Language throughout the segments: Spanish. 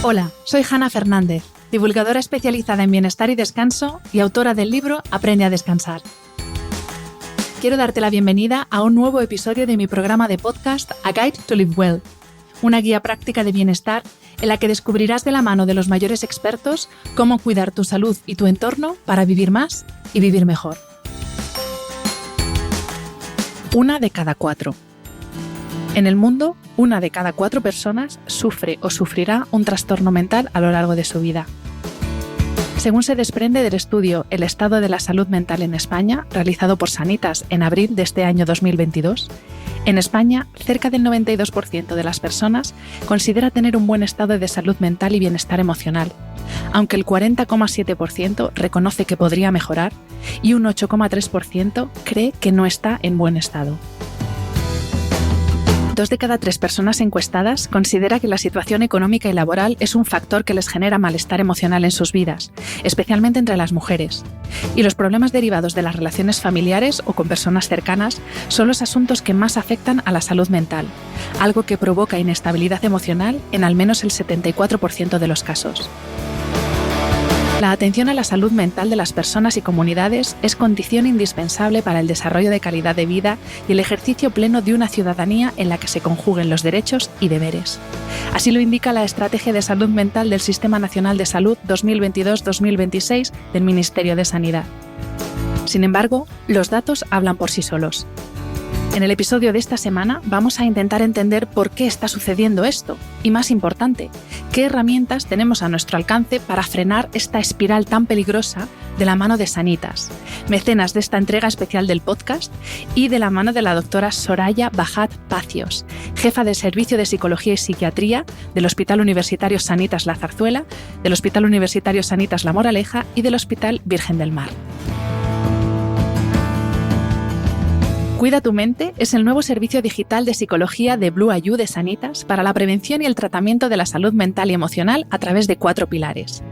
Hola, soy Hanna Fernández, divulgadora especializada en bienestar y descanso y autora del libro Aprende a descansar. Quiero darte la bienvenida a un nuevo episodio de mi programa de podcast A Guide to Live Well, una guía práctica de bienestar en la que descubrirás de la mano de los mayores expertos cómo cuidar tu salud y tu entorno para vivir más y vivir mejor. 1 de cada 4. En el mundo, 1 de cada 4 personas sufre o sufrirá un trastorno mental a lo largo de su vida. Según se desprende del estudio El estado de la salud mental en España, realizado por Sanitas en abril de este año 2022, en España, cerca del 92% de las personas considera tener un buen estado de salud mental y bienestar emocional, aunque el 40,7% reconoce que podría mejorar y un 8,3% cree que no está en buen estado. 2 de cada 3 personas encuestadas considera que la situación económica y laboral es un factor que les genera malestar emocional en sus vidas, especialmente entre las mujeres. Y los problemas derivados de las relaciones familiares o con personas cercanas son los asuntos que más afectan a la salud mental, algo que provoca inestabilidad emocional en al menos el 74% de los casos. La atención a la salud mental de las personas y comunidades es condición indispensable para el desarrollo de calidad de vida y el ejercicio pleno de una ciudadanía en la que se conjuguen los derechos y deberes. Así lo indica la Estrategia de Salud Mental del Sistema Nacional de Salud 2022-2026 del Ministerio de Sanidad. Sin embargo, los datos hablan por sí solos. En el episodio de esta semana vamos a intentar entender por qué está sucediendo esto y, más importante, qué herramientas tenemos a nuestro alcance para frenar esta espiral tan peligrosa de la mano de Sanitas, mecenas de esta entrega especial del podcast, y de la mano de la doctora Soraya Bajat Pacios, jefa de Servicio de Psicología y Psiquiatría del Hospital Universitario Sanitas La Zarzuela, del Hospital Universitario Sanitas La Moraleja y del Hospital Virgen del Mar. Cuida tu mente es el nuevo servicio digital de psicología de Blue IU de Sanitas para la prevención y el tratamiento de la salud mental y emocional a través de 4 pilares.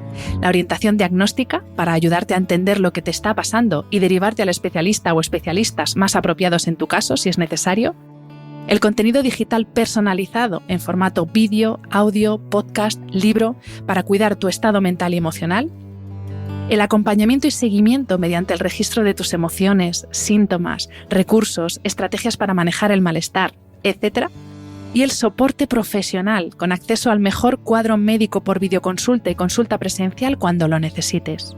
La orientación diagnóstica, para ayudarte a entender lo que te está pasando y derivarte al especialista o especialistas más apropiados en tu caso, si es necesario. El contenido digital personalizado en formato vídeo, audio, podcast, libro, para cuidar tu estado mental y emocional. El acompañamiento y seguimiento mediante el registro de tus emociones, síntomas, recursos, estrategias para manejar el malestar, etc. Y el soporte profesional con acceso al mejor cuadro médico por videoconsulta y consulta presencial cuando lo necesites.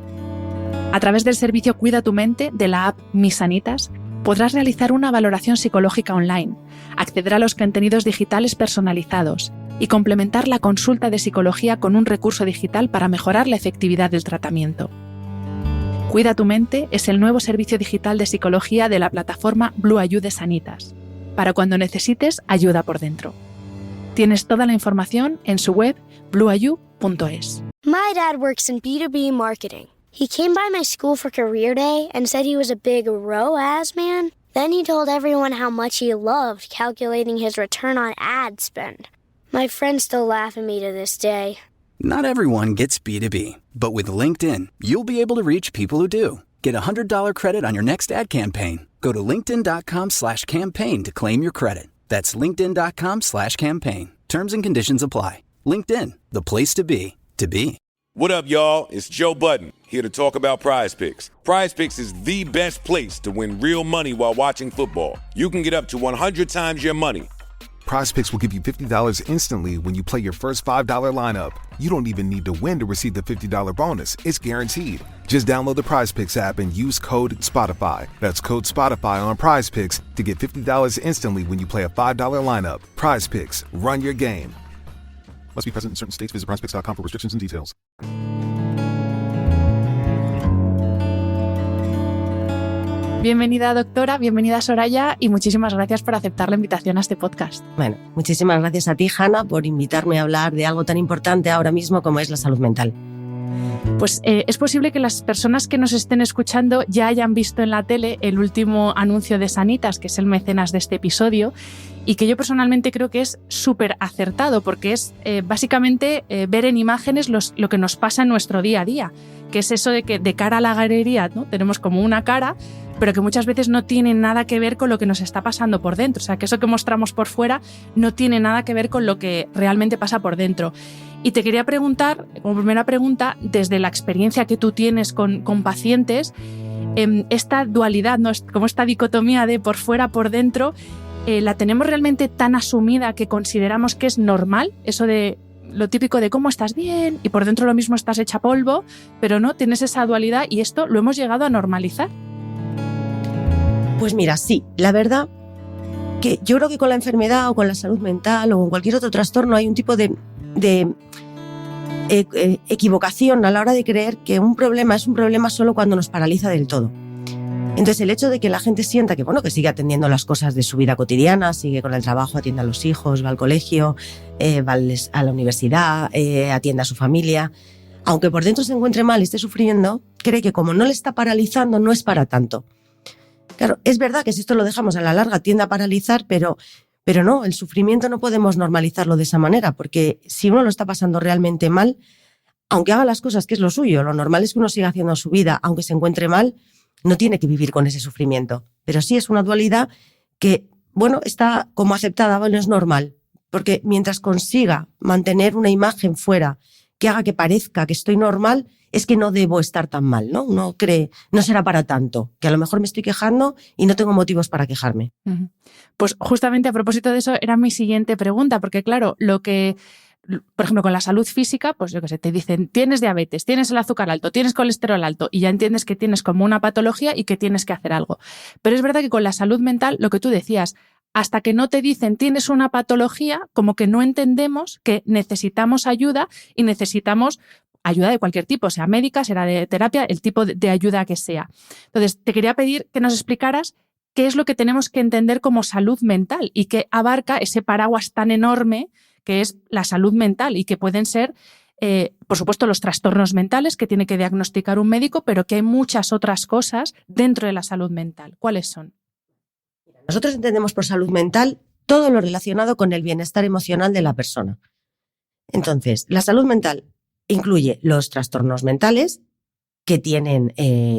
A través del servicio Cuida tu Mente de la app Mi Sanitas podrás realizar una valoración psicológica online, acceder a los contenidos digitales personalizados y complementar la consulta de psicología con un recurso digital para mejorar la efectividad del tratamiento. Cuida tu Mente es el nuevo servicio digital de psicología de la plataforma Blue IU de Sanitas, para cuando necesites ayuda por dentro. Tienes toda la información en su web blueiu.es. My dad works in B2B marketing. He came by my school for career day and said he was a big ROAS man. Then he told everyone how much he loved calculating his return on ad spend. My friends still laugh at me to this day. Not everyone gets B2B, but with LinkedIn, you'll be able to reach people who do. Get a $100 credit on your next ad campaign. Go to linkedin.com/campaign to claim your credit. That's linkedin.com/campaign. Terms and conditions apply. LinkedIn, the place to be, to be. What up, y'all? It's Joe Budden, here to talk about Prize Picks. Prize Picks is the best place to win real money while watching football. You can get up to 100 times your money. Prize Picks will give you $50 instantly when you play your first $5 lineup. You don't even need to win to receive the $50 bonus. It's guaranteed. Just download the Prize Picks app and use code SPOTIFY. That's code SPOTIFY on Prize Picks to get $50 instantly when you play a $5 lineup. Prize Picks. Run your game. Must be present in certain states. Visit prizepicks.com for restrictions and details. Bienvenida, doctora, bienvenida, Soraya, y muchísimas gracias por aceptar la invitación a este podcast. Bueno, muchísimas gracias a ti, Hanna, por invitarme a hablar de algo tan importante ahora mismo como es la salud mental. Pues es posible que las personas que nos estén escuchando ya hayan visto en la tele el último anuncio de Sanitas, que es el mecenas de este episodio, y que yo personalmente creo que es súper acertado, porque es básicamente ver en imágenes lo que nos pasa en nuestro día a día, que es eso de que de cara a la galería, ¿no? Tenemos como una cara, pero que muchas veces no tiene nada que ver con lo que nos está pasando por dentro. O sea, que eso que mostramos por fuera no tiene nada que ver con lo que realmente pasa por dentro. Y te quería preguntar, como primera pregunta, desde la experiencia que tú tienes con pacientes, esta dualidad, ¿no? Como esta dicotomía de por fuera, por dentro, ¿la tenemos realmente tan asumida que consideramos que es normal? Eso de lo típico de cómo estás bien y por dentro lo mismo estás hecha polvo, pero no, tienes esa dualidad y esto lo hemos llegado a normalizar. Pues mira, sí, la verdad que yo creo que con la enfermedad o con la salud mental o con cualquier otro trastorno hay un tipo de equivocación a la hora de creer que un problema es un problema solo cuando nos paraliza del todo. Entonces el hecho de que la gente sienta que, bueno, que sigue atendiendo las cosas de su vida cotidiana, sigue con el trabajo, atiende a los hijos, va al colegio, va a la universidad, atiende a su familia, aunque por dentro se encuentre mal y esté sufriendo, cree que como no le está paralizando no es para tanto. Claro, es verdad que si esto lo dejamos a la larga tiende a paralizar, pero no, el sufrimiento no podemos normalizarlo de esa manera, porque si uno lo está pasando realmente mal, aunque haga las cosas que es lo suyo, lo normal es que uno siga haciendo su vida, aunque se encuentre mal, no tiene que vivir con ese sufrimiento. Pero sí es una dualidad que, bueno, está como aceptada, bueno, es normal, porque mientras consiga mantener una imagen fuera que haga que parezca que estoy normal, es que no debo estar tan mal, ¿no? Uno cree, no será para tanto, que a lo mejor me estoy quejando y no tengo motivos para quejarme. Pues justamente a propósito de eso era mi siguiente pregunta, porque claro, lo que, por ejemplo, con la salud física, pues yo qué sé, te dicen, tienes diabetes, tienes el azúcar alto, tienes colesterol alto, y ya entiendes que tienes como una patología y que tienes que hacer algo. Pero es verdad que con la salud mental, lo que tú decías, hasta que no te dicen tienes una patología, como que no entendemos que necesitamos ayuda y necesitamos ayuda de cualquier tipo, sea médica, será de terapia, el tipo de ayuda que sea. Entonces, te quería pedir que nos explicaras qué es lo que tenemos que entender como salud mental y qué abarca ese paraguas tan enorme que es la salud mental y que pueden ser, por supuesto, los trastornos mentales que tiene que diagnosticar un médico, pero que hay muchas otras cosas dentro de la salud mental. ¿Cuáles son? Nosotros entendemos por salud mental todo lo relacionado con el bienestar emocional de la persona. Entonces, la salud mental incluye los trastornos mentales que tienen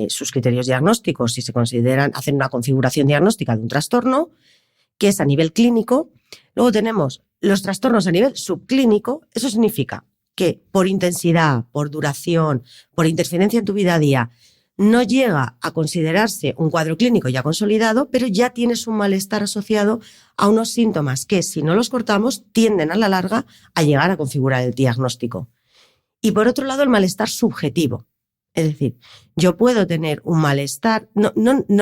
sus criterios diagnósticos si se consideran, hacen una configuración diagnóstica de un trastorno, que es a nivel clínico. Luego tenemos los trastornos a nivel subclínico. Eso significa que por intensidad, por duración, por interferencia en tu vida a día, no llega a considerarse un cuadro clínico ya consolidado, pero ya tienes un malestar asociado a unos síntomas que, si no los cortamos, tienden a la larga a llegar a configurar el diagnóstico. Y por otro lado, el malestar subjetivo. Es decir, yo puedo tener un malestar, no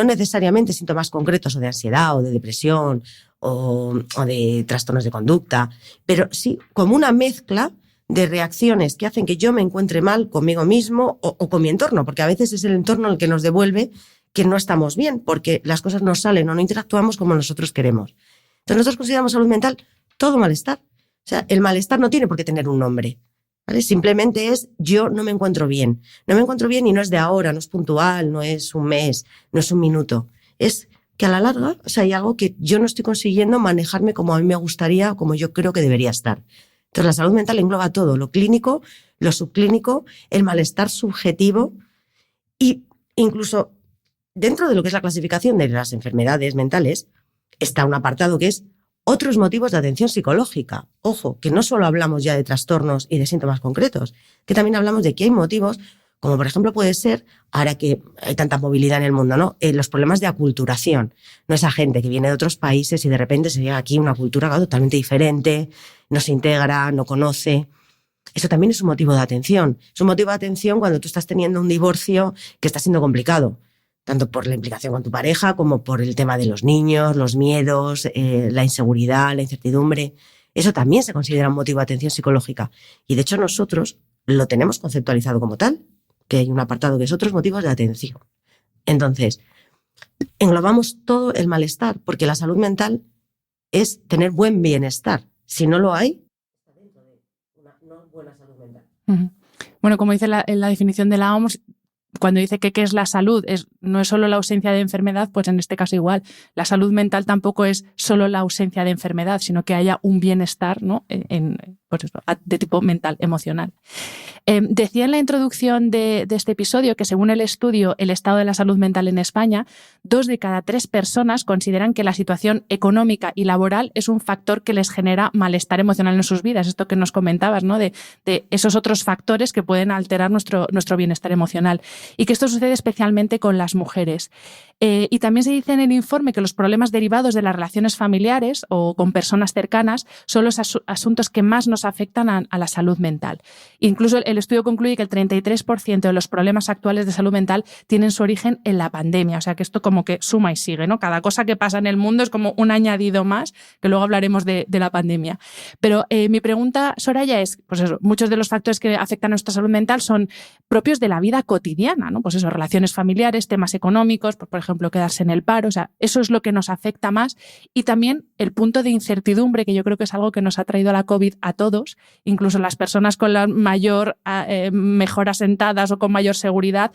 necesariamente síntomas concretos o de ansiedad o de depresión o de trastornos de conducta, pero sí como una mezcla de reacciones que hacen que yo me encuentre mal conmigo mismo o con mi entorno, porque a veces es el entorno el que nos devuelve que no estamos bien, porque las cosas no salen o no interactuamos como nosotros queremos. Entonces nosotros consideramos salud mental todo malestar. O sea, el malestar no tiene por qué tener un nombre, ¿vale? Simplemente es yo no me encuentro bien. No me encuentro bien y no es de ahora, no es puntual, no es un mes, no es un minuto. Es que a la larga, o sea, hay algo que yo no estoy consiguiendo manejarme como a mí me gustaría o como yo creo que debería estar. Entonces la salud mental engloba todo, lo clínico, lo subclínico, el malestar subjetivo y incluso dentro de lo que es la clasificación de las enfermedades mentales está un apartado que es otros motivos de atención psicológica. Ojo, que no solo hablamos ya de trastornos y de síntomas concretos, que también hablamos de que hay motivos, como por ejemplo puede ser, ahora que hay tanta movilidad en el mundo, ¿no? Los problemas de aculturación. No esa gente que viene de otros países y de repente se llega aquí a una cultura totalmente diferente, no se integra, no conoce. Eso también es un motivo de atención. Es un motivo de atención cuando tú estás teniendo un divorcio que está siendo complicado, tanto por la implicación con tu pareja como por el tema de los niños, los miedos, la inseguridad, la incertidumbre. Eso también se considera un motivo de atención psicológica. Y de hecho nosotros lo tenemos conceptualizado como tal, que hay un apartado que es otros motivos de atención. Entonces, englobamos todo el malestar, porque la salud mental es tener buen bienestar. Si no lo hay, está dentro de una no buena salud mental. Bueno, como dice la definición de la OMS, cuando dice que qué es la salud, es no es solo la ausencia de enfermedad, pues en este caso igual. La salud mental tampoco es solo la ausencia de enfermedad, sino que haya un bienestar, ¿no? Pues eso, de tipo mental, emocional. Decía en la introducción de este episodio que según el estudio El estado de la salud mental en España, 2 de cada 3 personas consideran que la situación económica y laboral es un factor que les genera malestar emocional en sus vidas. Esto que nos comentabas, ¿no? De esos otros factores que pueden alterar nuestro bienestar emocional. Y que esto sucede especialmente con las mujeres. Y también se dice en el informe que los problemas derivados de las relaciones familiares o con personas cercanas son los asuntos que más nos afectan a la salud mental. Incluso el estudio concluye que el 33% de los problemas actuales de salud mental tienen su origen en la pandemia. O sea que esto como que suma y sigue, ¿no? Cada cosa que pasa en el mundo es como un añadido más, que luego hablaremos de la pandemia. Pero mi pregunta, Soraya, es, pues eso, muchos de los factores que afectan a nuestra salud mental son propios de la vida cotidiana, ¿no? Pues eso, relaciones familiares, temas económicos, pues por ejemplo, quedarse en el paro, o sea, eso es lo que nos afecta más. Y también el punto de incertidumbre, que yo creo que es algo que nos ha traído la COVID a todos, incluso las personas con la mayor mejor asentadas o con mayor seguridad,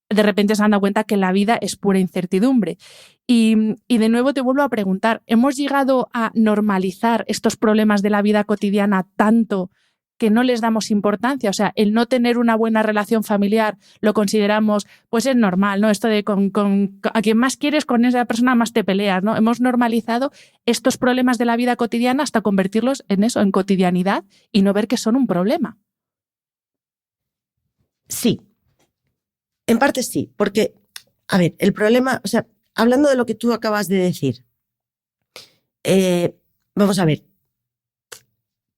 de repente se han dado cuenta que la vida es pura incertidumbre. Y de nuevo te vuelvo a preguntar, ¿hemos llegado a normalizar estos problemas de la vida cotidiana tanto que no les damos importancia? O sea, el no tener una buena relación familiar lo consideramos, pues es normal, ¿no? Esto de a quien más quieres, con esa persona más te peleas, ¿no? Hemos normalizado estos problemas de la vida cotidiana hasta convertirlos en eso, en cotidianidad, y no ver que son un problema. Sí, en parte sí, porque, a ver, el problema, o sea, hablando de lo que tú acabas de decir, vamos a ver,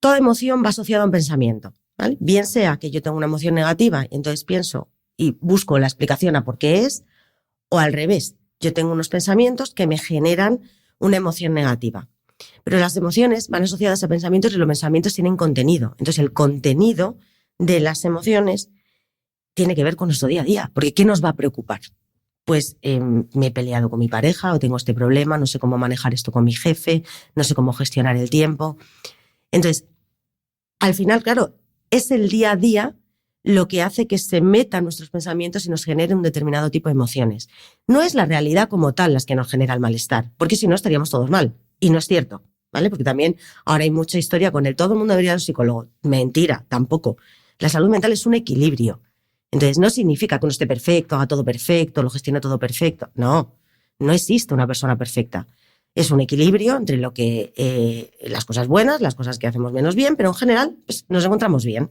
toda emoción va asociada a un pensamiento, ¿vale? Bien sea que yo tengo una emoción negativa y entonces pienso y busco la explicación a por qué es, o al revés, yo tengo unos pensamientos que me generan una emoción negativa. Pero las emociones van asociadas a pensamientos y los pensamientos tienen contenido. Entonces el contenido de las emociones tiene que ver con nuestro día a día, porque ¿qué nos va a preocupar? Pues me he peleado con mi pareja o tengo este problema, no sé cómo manejar esto con mi jefe, no sé cómo gestionar el tiempo. Entonces, al final, claro, es el día a día lo que hace que se metan nuestros pensamientos y nos genere un determinado tipo de emociones. No es la realidad como tal las que nos genera el malestar, porque si no estaríamos todos mal. Y no es cierto, ¿vale? Porque también ahora hay mucha historia con todo el mundo debería ir al psicólogo. Mentira, tampoco. La salud mental es un equilibrio. Entonces, no significa que uno esté perfecto, haga todo perfecto, lo gestione todo perfecto. No, no existe una persona perfecta. Es un equilibrio entre lo que las cosas buenas, las cosas que hacemos menos bien, pero en general pues, nos encontramos bien.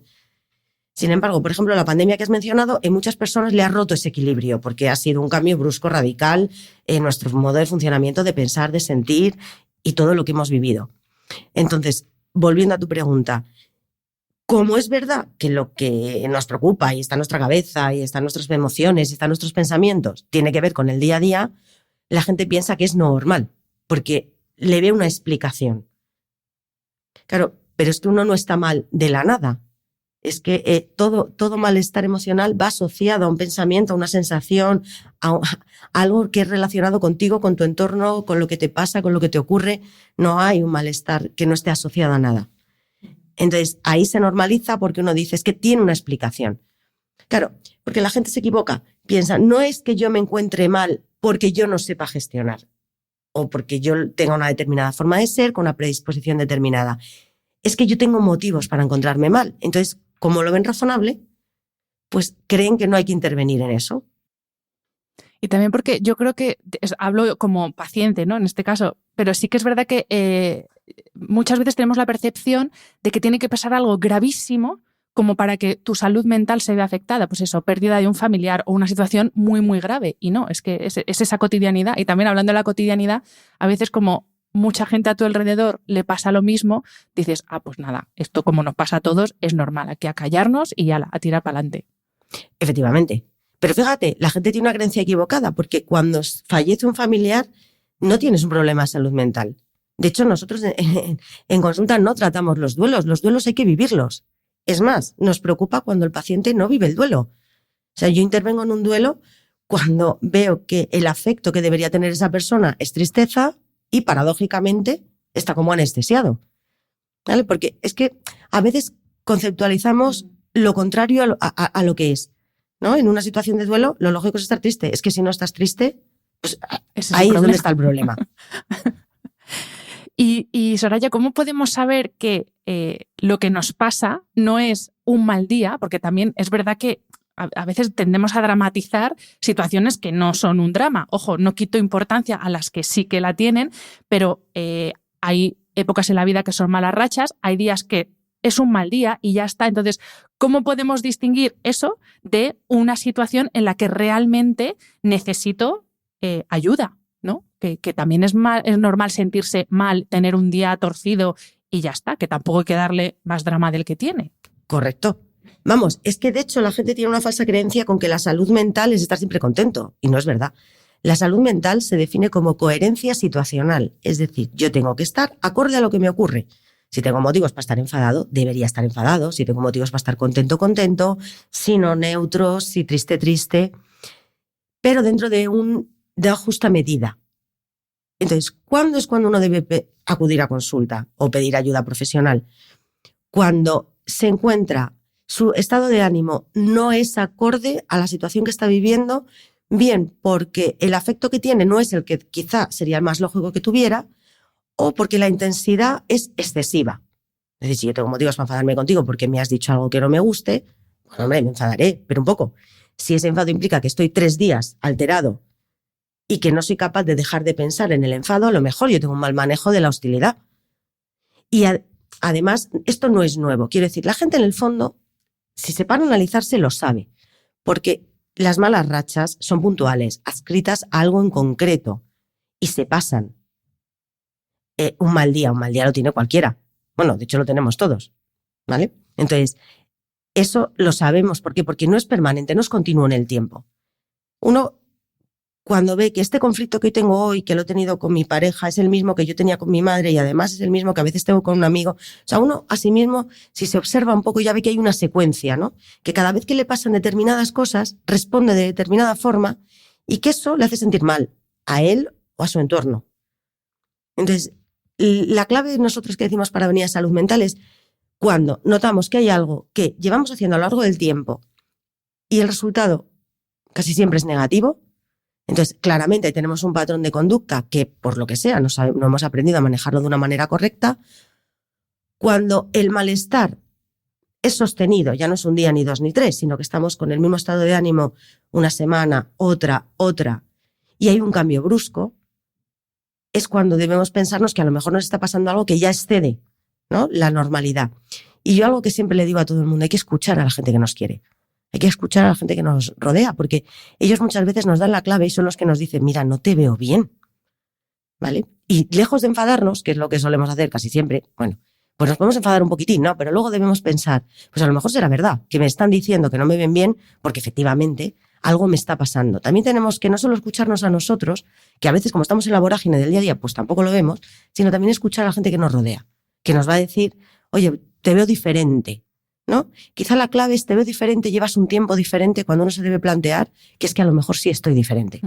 Sin embargo, por ejemplo, la pandemia que has mencionado, en muchas personas le ha roto ese equilibrio porque ha sido un cambio brusco, radical en nuestro modo de funcionamiento, de pensar, de sentir y todo lo que hemos vivido. Entonces, volviendo a tu pregunta, como es verdad que lo que nos preocupa y está en nuestra cabeza y está en nuestras emociones y está en nuestros pensamientos tiene que ver con el día a día, la gente piensa que es normal porque le ve una explicación. Claro, pero es que uno no está mal de la nada. Es que todo malestar emocional va asociado a un pensamiento, a una sensación, a algo que es relacionado contigo, con tu entorno, con lo que te pasa, con lo que te ocurre. No hay un malestar que no esté asociado a nada. Entonces, ahí se normaliza porque uno dice, es que tiene una explicación. Claro, porque la gente se equivoca. Piensa, no es que yo me encuentre mal porque yo no sepa gestionar o porque yo tenga una determinada forma de ser con una predisposición determinada. Es que yo tengo motivos para encontrarme mal. Entonces, como lo ven razonable, pues creen que no hay que intervenir en eso. Y también porque yo creo que, hablo como paciente, ¿no? En este caso, pero sí que es verdad que muchas veces tenemos la percepción de que tiene que pasar algo gravísimo como para que tu salud mental se vea afectada. Pues eso, pérdida de un familiar o una situación muy, muy grave. Y no, es que es esa cotidianidad. Y también hablando de la cotidianidad, a veces como mucha gente a tu alrededor le pasa lo mismo, dices, pues nada, esto como nos pasa a todos es normal, aquí a callarnos y a tirar para adelante. Efectivamente. Pero fíjate, la gente tiene una creencia equivocada porque cuando fallece un familiar no tienes un problema de salud mental. De hecho, nosotros en consulta no tratamos los duelos hay que vivirlos. Es más, nos preocupa cuando el paciente no vive el duelo. O sea, yo intervengo en un duelo cuando veo que el afecto que debería tener esa persona es tristeza y paradójicamente está como anestesiado. ¿Vale? Porque es que a veces conceptualizamos lo contrario a lo que es. ¿no? En una situación de duelo, lo lógico es estar triste. Es que si no estás triste, pues Ese es ahí el es donde problema. está el problema. Y Soraya, ¿cómo podemos saber que lo que nos pasa no es un mal día? Porque también es verdad que a veces tendemos a dramatizar situaciones que no son un drama. Ojo, no quito importancia a las que sí que la tienen, pero hay épocas en la vida que son malas rachas, hay días que es un mal día y ya está. Entonces, ¿cómo podemos distinguir eso de una situación en la que realmente necesito ayuda? ¿No? Que también es normal sentirse mal, tener un día torcido y ya está, que tampoco hay que darle más drama del que tiene. Correcto. Vamos, es que de hecho la gente tiene una falsa creencia con que la salud mental es estar siempre contento, y no es verdad. La salud mental se define como coherencia situacional, es decir, yo tengo que estar acorde a lo que me ocurre. Si tengo motivos para estar enfadado, debería estar enfadado. Si tengo motivos para estar contento, contento. Si no, neutro. Si triste, triste. Pero dentro de justa medida. Entonces, ¿cuándo es cuando uno debe acudir a consulta o pedir ayuda profesional? Cuando se encuentra su estado de ánimo no es acorde a la situación que está viviendo, bien porque el afecto que tiene no es el que quizá sería el más lógico que tuviera, o porque la intensidad es excesiva. Es decir, si yo tengo motivos para enfadarme contigo porque me has dicho algo que no me guste, bueno, hombre, me enfadaré, pero un poco. Si ese enfado implica que estoy 3 días alterado y que no soy capaz de dejar de pensar en el enfado, a lo mejor yo tengo un mal manejo de la hostilidad. Y además, esto no es nuevo. Quiero decir, la gente en el fondo, si se para a analizarse, lo sabe. Porque las malas rachas son puntuales, adscritas a algo en concreto y se pasan. Un mal día lo tiene cualquiera. Bueno, de hecho lo tenemos todos, ¿vale? Entonces, eso lo sabemos. ¿Por qué? Porque no es permanente, no es continuo en el tiempo. Uno, cuando ve que este conflicto que tengo hoy, que lo he tenido con mi pareja, es el mismo que yo tenía con mi madre y además es el mismo que a veces tengo con un amigo. O sea, uno a sí mismo, si se observa un poco, ya ve que hay una secuencia, ¿no? Que cada vez que le pasan determinadas cosas, responde de determinada forma y que eso le hace sentir mal a él o a su entorno. Entonces, la clave de nosotros que decimos para venir a salud mental es cuando notamos que hay algo que llevamos haciendo a lo largo del tiempo y el resultado casi siempre es negativo. Entonces, claramente tenemos un patrón de conducta que, por lo que sea, no hemos aprendido a manejarlo de una manera correcta. Cuando el malestar es sostenido, ya no es un día, ni 2, ni 3, sino que estamos con el mismo estado de ánimo una semana, otra, y hay un cambio brusco, es cuando debemos pensarnos que a lo mejor nos está pasando algo que ya excede, ¿no?, la normalidad. Y yo algo que siempre le digo a todo el mundo, hay que escuchar a la gente que nos quiere. Hay que escuchar a la gente que nos rodea, porque ellos muchas veces nos dan la clave y son los que nos dicen, mira, no te veo bien, ¿vale? Y lejos de enfadarnos, que es lo que solemos hacer casi siempre, bueno, pues nos podemos enfadar un poquitín, ¿no? Pero luego debemos pensar, pues a lo mejor será verdad, que me están diciendo que no me ven bien porque efectivamente algo me está pasando. También tenemos que no solo escucharnos a nosotros, que a veces como estamos en la vorágine del día a día, pues tampoco lo vemos, sino también escuchar a la gente que nos rodea, que nos va a decir, oye, te veo diferente, ¿no? Quizá la clave es te veo diferente, llevas un tiempo diferente, cuando uno se debe plantear que es que a lo mejor sí estoy diferente.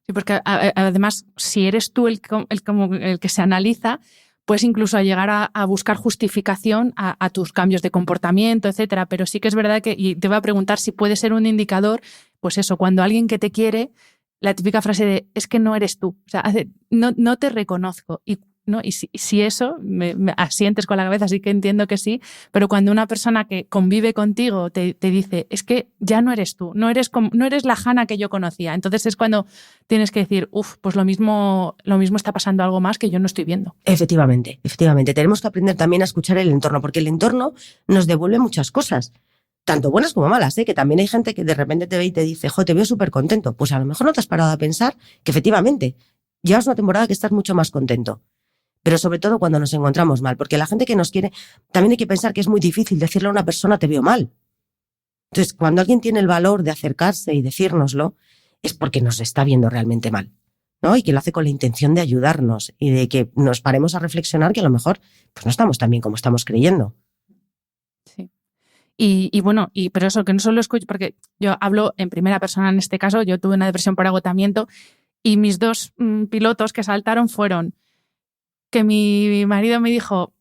Sí, porque además, si eres tú el que se analiza, puedes incluso llegar a buscar justificación a tus cambios de comportamiento, etcétera. Pero sí que es verdad que, y te voy a preguntar si puede ser un indicador, pues eso, cuando alguien que te quiere, la típica frase de es que no eres tú, o sea, no te reconozco. Y si eso, me asientes con la cabeza, así que entiendo que sí, pero cuando una persona que convive contigo te dice, es que ya no eres tú, no eres la Hannah que yo conocía, entonces es cuando tienes que decir, pues lo mismo está pasando algo más que yo no estoy viendo. Efectivamente. Tenemos que aprender también a escuchar el entorno, porque el entorno nos devuelve muchas cosas, tanto buenas como malas, que también hay gente que de repente te ve y te dice, te veo súper contento. Pues a lo mejor no te has parado a pensar que efectivamente llevas una temporada que estás mucho más contento. Pero sobre todo cuando nos encontramos mal, porque la gente que nos quiere, también hay que pensar que es muy difícil decirle a una persona te veo mal. Entonces, cuando alguien tiene el valor de acercarse y decírnoslo, es porque nos está viendo realmente mal, ¿no? Y que lo hace con la intención de ayudarnos y de que nos paremos a reflexionar que a lo mejor pues no estamos tan bien como estamos creyendo. Sí. Y bueno, pero eso, que no solo escucho, porque yo hablo en primera persona en este caso, yo tuve una depresión por agotamiento y mis 2 pilotos que saltaron fueron que mi marido me dijo,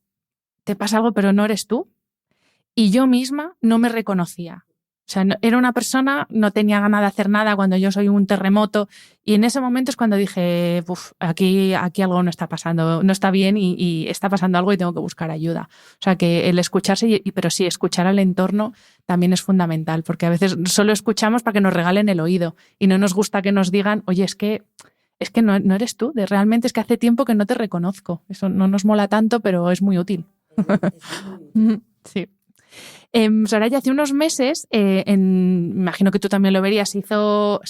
te pasa algo pero no eres tú, y yo misma no me reconocía. O sea, era una persona, no tenía ganas de hacer nada cuando yo soy un terremoto. Y en ese momento es cuando dije, aquí algo no está pasando, no está bien y está pasando algo y tengo que buscar ayuda. O sea, que el escucharse, pero sí, escuchar al entorno también es fundamental, porque a veces solo escuchamos para que nos regalen el oído y no nos gusta que nos digan, oye, es que no eres tú, realmente es que hace tiempo que no te reconozco. Eso no nos mola tanto, pero es muy útil. Sí. Soraya, hace unos meses, imagino que tú también lo verías, se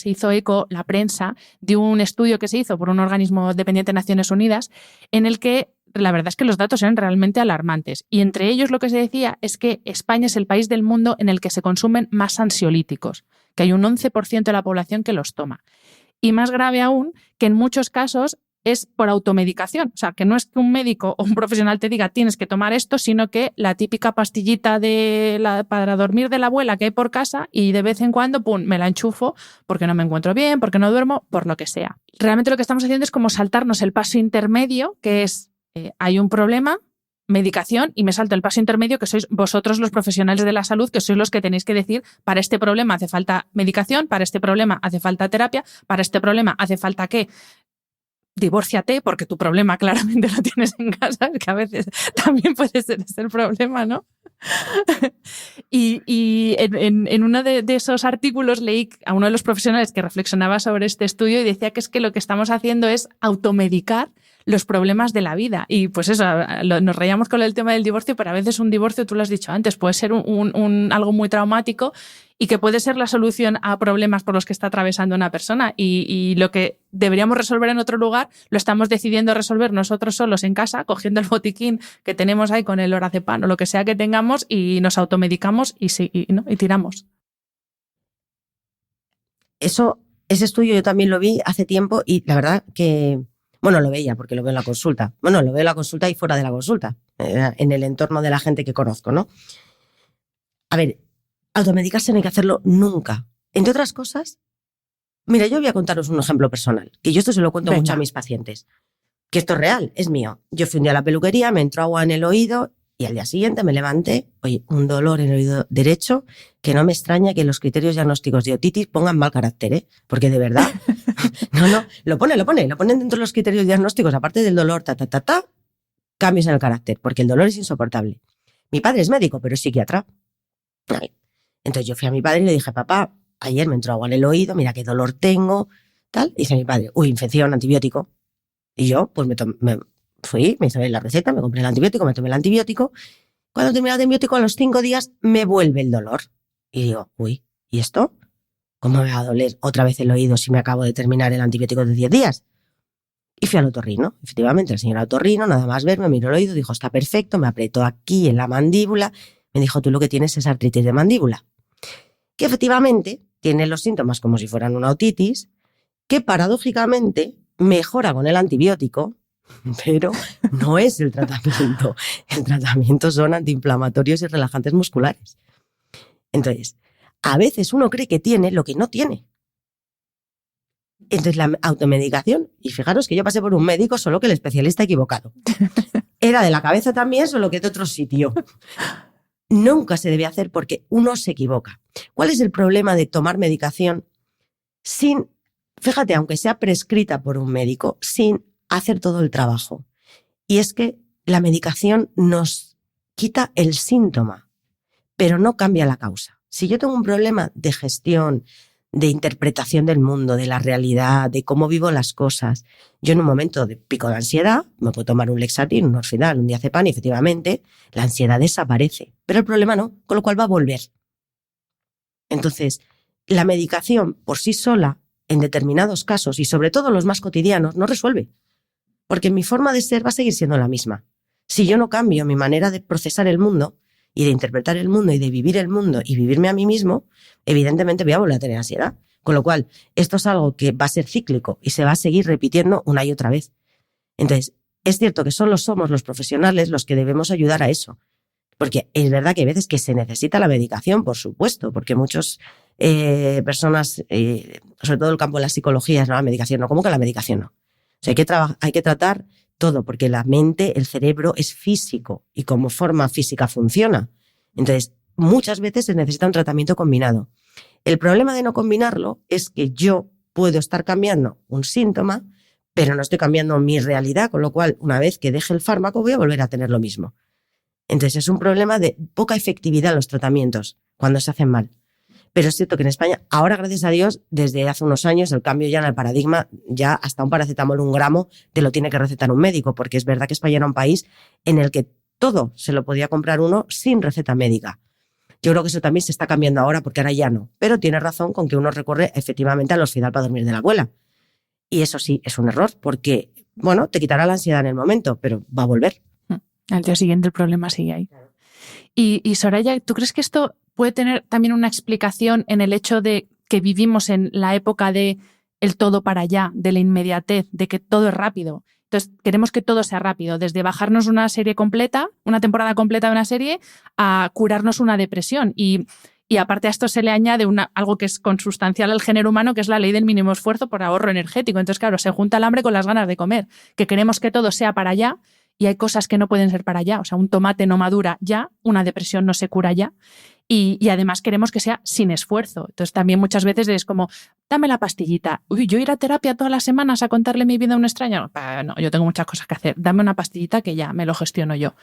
hizo eco la prensa de un estudio que se hizo por un organismo dependiente de Naciones Unidas en el que la verdad es que los datos eran realmente alarmantes. Y entre ellos lo que se decía es que España es el país del mundo en el que se consumen más ansiolíticos, que hay un 11% de la población que los toma. Y más grave aún, que en muchos casos es por automedicación. O sea, que no es que un médico o un profesional te diga tienes que tomar esto, sino que la típica pastillita para dormir de la abuela que hay por casa y de vez en cuando, pum, me la enchufo porque no me encuentro bien, porque no duermo, por lo que sea. Realmente lo que estamos haciendo es como saltarnos el paso intermedio, que es hay un problema, medicación, y me salto el paso intermedio, que sois vosotros los profesionales de la salud, que sois los que tenéis que decir para este problema hace falta medicación, para este problema hace falta terapia, para este problema hace falta ¿qué? Divórciate, porque tu problema claramente lo tienes en casa, que a veces también puede ser ese el problema, ¿no? y en uno de esos artículos leí a uno de los profesionales que reflexionaba sobre este estudio y decía que es que lo que estamos haciendo es automedicar los problemas de la vida. Y pues eso, nos reíamos con el tema del divorcio, pero a veces un divorcio, tú lo has dicho antes, puede ser algo muy traumático y que puede ser la solución a problemas por los que está atravesando una persona. Y lo que deberíamos resolver en otro lugar, lo estamos decidiendo resolver nosotros solos en casa, cogiendo el botiquín que tenemos ahí con el Lorazepam o lo que sea que tengamos y nos automedicamos y tiramos. Ese estudio yo también lo vi hace tiempo y la verdad que, bueno, lo veía porque lo veo en la consulta. Bueno, lo veo en la consulta y fuera de la consulta, en el entorno de la gente que conozco, ¿no? A ver, automedicarse no hay que hacerlo nunca. Entre otras cosas, mira, yo voy a contaros un ejemplo personal, que yo esto se lo cuento mucho a mis pacientes, que esto es real, es mío. Yo fui un día a la peluquería, me entró agua en el oído y al día siguiente me levanté, oye, un dolor en el oído derecho, que no me extraña que los criterios diagnósticos de otitis pongan mal carácter, ¿eh? Porque de verdad, no, lo ponen dentro de los criterios diagnósticos, aparte del dolor, cambios en el carácter, porque el dolor es insoportable. Mi padre es médico, pero es psiquiatra. Entonces yo fui a mi padre y le dije, papá, ayer me entró agua en el oído, mira qué dolor tengo, tal. Y dice mi padre, infección, antibiótico. Y yo, pues me fui, me hice la receta, me compré el antibiótico, me tomé el antibiótico. Cuando terminé el antibiótico, a los 5 días, me vuelve el dolor. Y digo, ¿y esto? ¿Cómo me va a doler otra vez el oído si me acabo de terminar el antibiótico de 10 días? Y fui al otorrino. Efectivamente, el señor otorrino, nada más verme, miró el oído, dijo, está perfecto, me apretó aquí en la mandíbula. Me dijo, tú lo que tienes es artritis de mandíbula. Que efectivamente tiene los síntomas como si fueran una otitis, que paradójicamente mejora con el antibiótico, pero no es el tratamiento. El tratamiento son antiinflamatorios y relajantes musculares. Entonces, a veces uno cree que tiene lo que no tiene. Entonces, la automedicación, y fijaros que yo pasé por un médico, solo que el especialista equivocado. Era de la cabeza también, solo que de otro sitio. Nunca se debe hacer porque uno se equivoca. ¿Cuál es el problema de tomar medicación sin, fíjate, aunque sea prescrita por un médico, sin hacer todo el trabajo? Y es que la medicación nos quita el síntoma, pero no cambia la causa. Si yo tengo un problema de gestión, de interpretación del mundo, de la realidad, de cómo vivo las cosas, yo en un momento de pico de ansiedad me puedo tomar un Lexatin, un Orfidal, un Diazepam y efectivamente la ansiedad desaparece, pero el problema no, con lo cual va a volver. Entonces, la medicación por sí sola, en determinados casos y sobre todo los más cotidianos, no resuelve, porque mi forma de ser va a seguir siendo la misma. Si yo no cambio mi manera de procesar el mundo y de interpretar el mundo y de vivir el mundo y vivirme a mí mismo, evidentemente voy a volver a tener ansiedad. Con lo cual, esto es algo que va a ser cíclico y se va a seguir repitiendo una y otra vez. Entonces, es cierto que solo somos los profesionales los que debemos ayudar a eso. Porque es verdad que hay veces que se necesita la medicación, por supuesto, porque muchas personas, sobre todo el campo de la psicología, es la medicación, no, ¿cómo que la medicación no? O sea, hay que tratar todo, porque la mente, el cerebro es físico y como forma física funciona. Entonces, muchas veces se necesita un tratamiento combinado. El problema de no combinarlo es que yo puedo estar cambiando un síntoma, pero no estoy cambiando mi realidad, con lo cual, una vez que deje el fármaco, voy a volver a tener lo mismo. Entonces, es un problema de poca efectividad en los tratamientos cuando se hacen mal. Pero es cierto que en España, ahora, gracias a Dios, desde hace unos años, el cambio ya en el paradigma, ya hasta un paracetamol 1 gramo te lo tiene que recetar un médico, porque es verdad que España era un país en el que todo se lo podía comprar uno sin receta médica. Yo creo que eso también se está cambiando ahora, porque ahora ya no. Pero tiene razón con que uno recurre efectivamente al Osfidal para dormir de la abuela. Y eso sí, es un error, porque, bueno, te quitará la ansiedad en el momento, pero va a volver. Al día siguiente el problema sigue ahí. Y Soraya, ¿tú crees que esto puede tener también una explicación en el hecho de que vivimos en la época de el todo para allá, de la inmediatez, de que todo es rápido? Entonces, queremos que todo sea rápido, desde bajarnos una serie completa, una temporada completa de una serie, a curarnos una depresión. Y aparte a esto se le añade algo que es consustancial al género humano, que es la ley del mínimo esfuerzo por ahorro energético. Entonces, claro, se junta el hambre con las ganas de comer, que queremos que todo sea para allá y hay cosas que no pueden ser para allá. O sea, un tomate no madura ya, una depresión no se cura ya. Y además queremos que sea sin esfuerzo. Entonces también muchas veces es como, dame la pastillita. Uy, yo ir a terapia todas las semanas a contarle mi vida a un extraño. No, yo tengo muchas cosas que hacer. Dame una pastillita que ya me lo gestiono yo.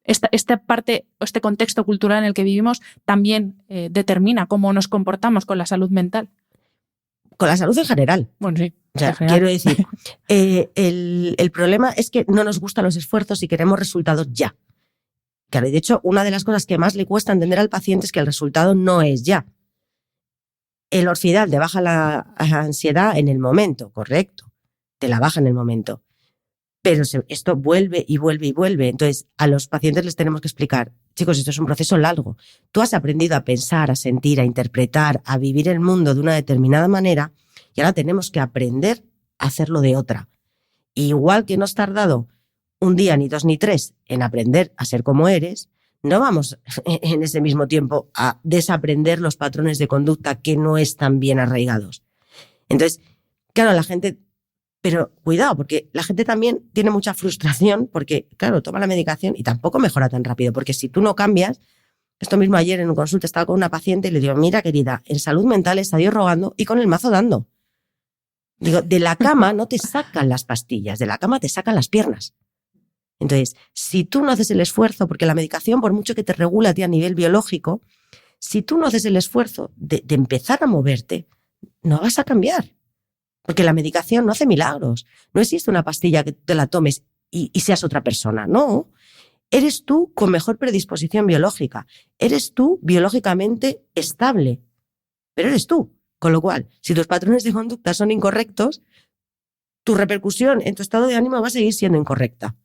Esta parte, este contexto cultural en el que vivimos también determina cómo nos comportamos con la salud mental. Con la salud en general. Bueno, sí. O sea, quiero decir, el problema es que no nos gustan los esfuerzos y queremos resultados ya. Claro, y de hecho, una de las cosas que más le cuesta entender al paciente es que el resultado no es ya. El Orfidal te baja la ansiedad en el momento, correcto. Te la baja en el momento. Pero esto vuelve y vuelve y vuelve. Entonces, a los pacientes les tenemos que explicar, chicos, esto es un proceso largo. Tú has aprendido a pensar, a sentir, a interpretar, a vivir el mundo de una determinada manera y ahora tenemos que aprender a hacerlo de otra. Igual que no has tardado 1 día, ni 2, ni 3 en aprender a ser como eres, no vamos en ese mismo tiempo a desaprender los patrones de conducta que no están bien arraigados. Entonces, claro, la gente... Pero cuidado, porque la gente también tiene mucha frustración porque, claro, toma la medicación y tampoco mejora tan rápido, porque si tú no cambias, esto mismo ayer en un consulta estaba con una paciente y le digo, mira querida, en salud mental está Dios rogando y con el mazo dando. Digo, de la cama no te sacan las pastillas, de la cama te sacan las piernas. Entonces, si tú no haces el esfuerzo, porque la medicación, por mucho que te regula a ti a nivel biológico, si tú no haces el esfuerzo de empezar a moverte, no vas a cambiar. Porque la medicación no hace milagros. No existe una pastilla que te la tomes y seas otra persona. No. Eres tú con mejor predisposición biológica. Eres tú biológicamente estable. Pero eres tú. Con lo cual, si tus patrones de conducta son incorrectos, tu repercusión en tu estado de ánimo va a seguir siendo incorrecta.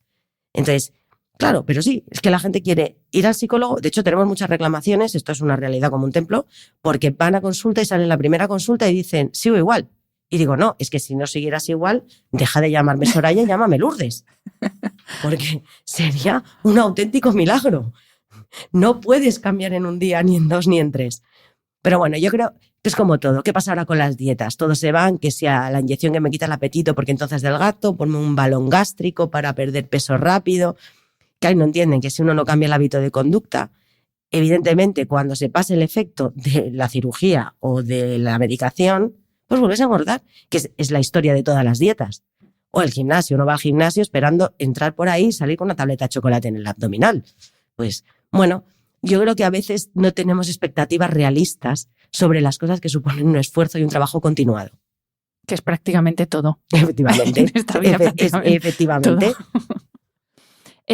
Entonces, claro, pero sí, es que la gente quiere ir al psicólogo. De hecho, tenemos muchas reclamaciones, esto es una realidad como un templo, porque van a consulta y salen en la primera consulta y dicen, sigo igual. Y digo, no, es que si no siguieras igual, deja de llamarme Soraya y llámame Lourdes. Porque sería un auténtico milagro. No puedes cambiar en 1 día, ni en 2, ni en 3. Pero bueno, yo creo que es como todo. ¿Qué pasa ahora con las dietas? Todos se van, que sea la inyección que me quita el apetito porque entonces del gato, ponme un balón gástrico para perder peso rápido. Que ahí no entienden que si uno no cambia el hábito de conducta, evidentemente cuando se pase el efecto de la cirugía o de la medicación, pues vuelves a engordar, que es la historia de todas las dietas. O el gimnasio, uno va al gimnasio esperando entrar por ahí y salir con una tableta de chocolate en el abdominal. Pues, bueno, yo creo que a veces no tenemos expectativas realistas sobre las cosas que suponen un esfuerzo y un trabajo continuado. Que es prácticamente todo. Efectivamente. En esta vida efectivamente.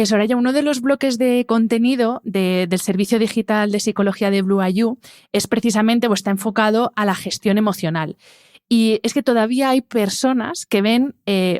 Soraya, uno de los bloques de contenido del servicio digital de psicología de Blue IU es precisamente, o está enfocado a la gestión emocional. Y es que todavía hay personas que ven